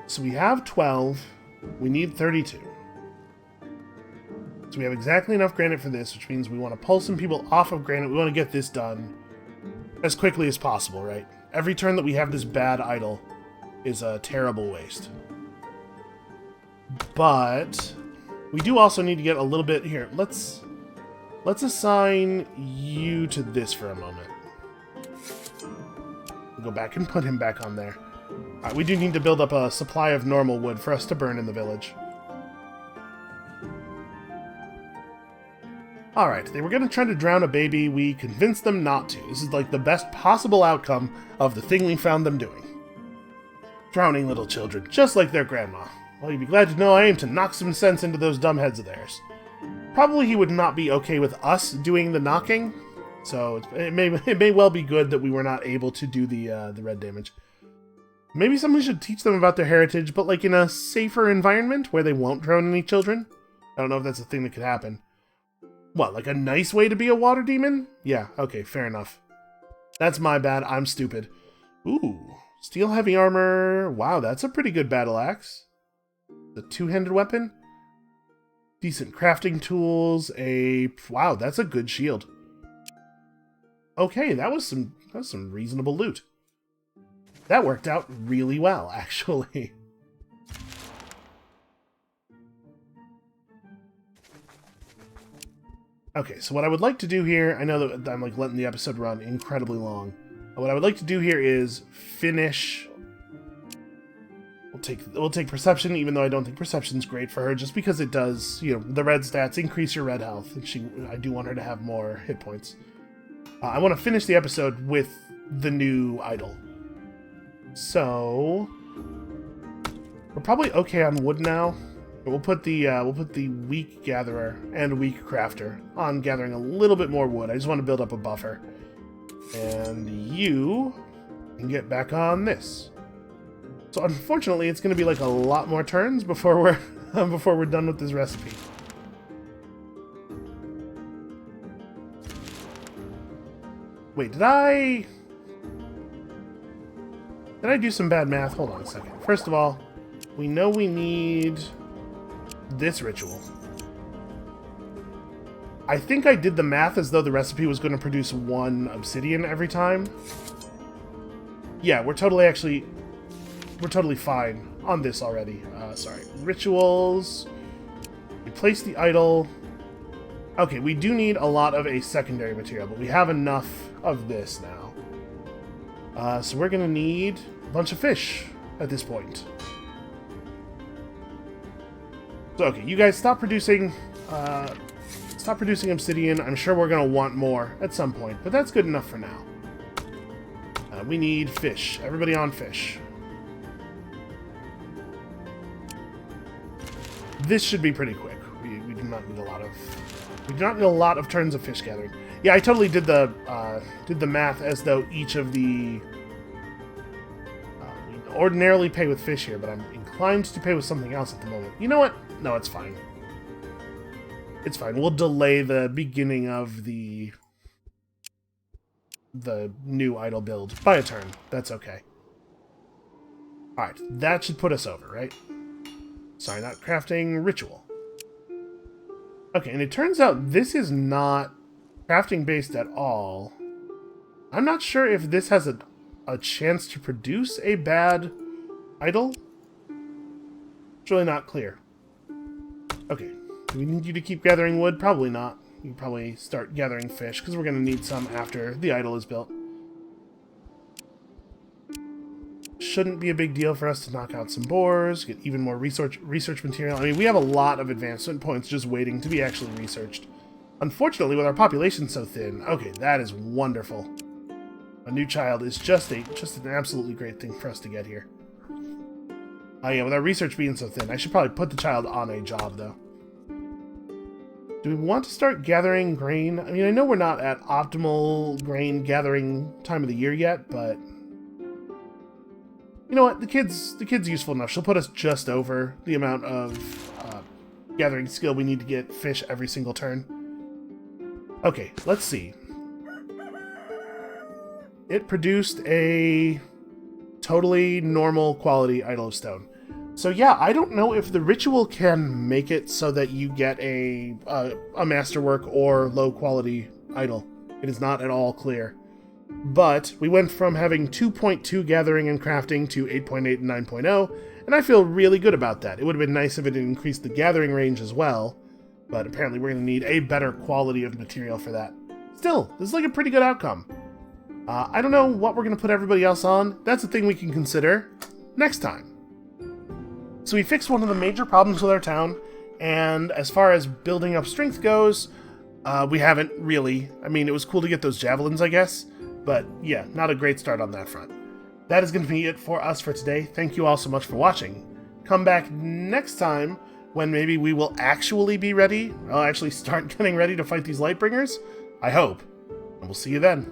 So we have 12. We need 32. So we have exactly enough granite for this, which means we want to pull some people off of granite. We want to get this done as quickly as possible, right? Every turn that we have this bad idol is a terrible waste. But we do also need to get a little bit here. Let's assign you to this for a moment. We'll go back and put him back on there. Alright, we do need to build up a supply of normal wood for us to burn in the village. Alright, they were going to try to drown a baby. We convinced them not to. This is like the best possible outcome of the thing we found them doing. Drowning little children, just like their grandma. Well, you'd be glad to know I aim to knock some sense into those dumb heads of theirs. Probably he would not be okay with us doing the knocking, so it may well be good that we were not able to do the red damage. Maybe somebody should teach them about their heritage, but like in a safer environment where they won't drown any children? I don't know if that's a thing that could happen. What, like a nice way to be a water demon? Yeah, okay, fair enough. That's my bad, I'm stupid. Ooh, steel heavy armor. Wow, that's a pretty good battle axe. The two-handed weapon? Decent crafting tools, wow, that's a good shield. Okay, that was some reasonable loot. That worked out really well, actually. Okay, so what I would like to do here, I know that I'm like letting the episode run incredibly long. What I would like to do here is finish. We'll take perception, even though I don't think perception's great for her, just because it does, you know, the red stats increase your red health, and I do want her to have more hit points. I want to finish the episode with the new idol. So we're probably okay on wood now. We'll put the weak gatherer and weak crafter on gathering a little bit more wood. I just want to build up a buffer. And you can get back on this. So unfortunately, it's going to be like a lot more turns before we're before we're done with this recipe. Wait, did I do some bad math? Hold on a second. First of all, we know we need this ritual. I think I did the math as though the recipe was going to produce 1 obsidian every time. Yeah, we're totally fine on this already. Sorry. Rituals. Replace the idol. Okay, we do need a lot of a secondary material, but we have enough of this now. So we're going to need a bunch of fish at this point. So, okay, you guys stop producing obsidian. I'm sure we're going to want more at some point, but that's good enough for now. We need fish. Everybody on fish. This should be pretty quick. We do not need a lot of turns of fish gathering. Yeah, I totally did the math as though each of the we ordinarily pay with fish here, but I'm inclined to pay with something else at the moment. You know what? No, it's fine. It's fine. We'll delay the beginning of the new idol build by a turn. That's okay. Alright, that should put us over, right? Sorry, not crafting, ritual. Okay, and it turns out this is not crafting based at all. I'm not sure if this has a chance to produce a bad idol. It's really not clear. Okay, do we need you to keep gathering wood? Probably not. You can probably start gathering fish, because we're going to need some after the idol is built. Shouldn't be a big deal for us to knock out some boars, get even more research material. I mean, we have a lot of advancement points just waiting to be actually researched. Unfortunately, with our population so thin, okay, that is wonderful. A new child is just an absolutely great thing for us to get here. Oh yeah, with our research being so thin, I should probably put the child on a job, though. Do we want to start gathering grain? I mean, I know we're not at optimal grain gathering time of the year yet, but... You know what? The kid's useful enough. She'll put us just over the amount of gathering skill we need to get fish every single turn. Okay, let's see. It produced a totally normal quality idol of stone. So yeah, I don't know if the ritual can make it so that you get a masterwork or low quality idol. It is not at all clear. But we went from having 2.2 gathering and crafting to 8.8 and 9.0, and I feel really good about that. It would have been nice if it had increased the gathering range as well, but apparently we're going to need a better quality of material for that. Still, this is like a pretty good outcome. I don't know what we're going to put everybody else on. That's a thing we can consider next time. So we fixed one of the major problems with our town, and as far as building up strength goes, we haven't really. I mean, it was cool to get those javelins, I guess, but yeah, not a great start on that front. That is going to be it for us for today. Thank you all so much for watching. Come back next time when maybe we will actually be ready. I'll actually start getting ready to fight these Lightbringers. I hope. And we'll see you then.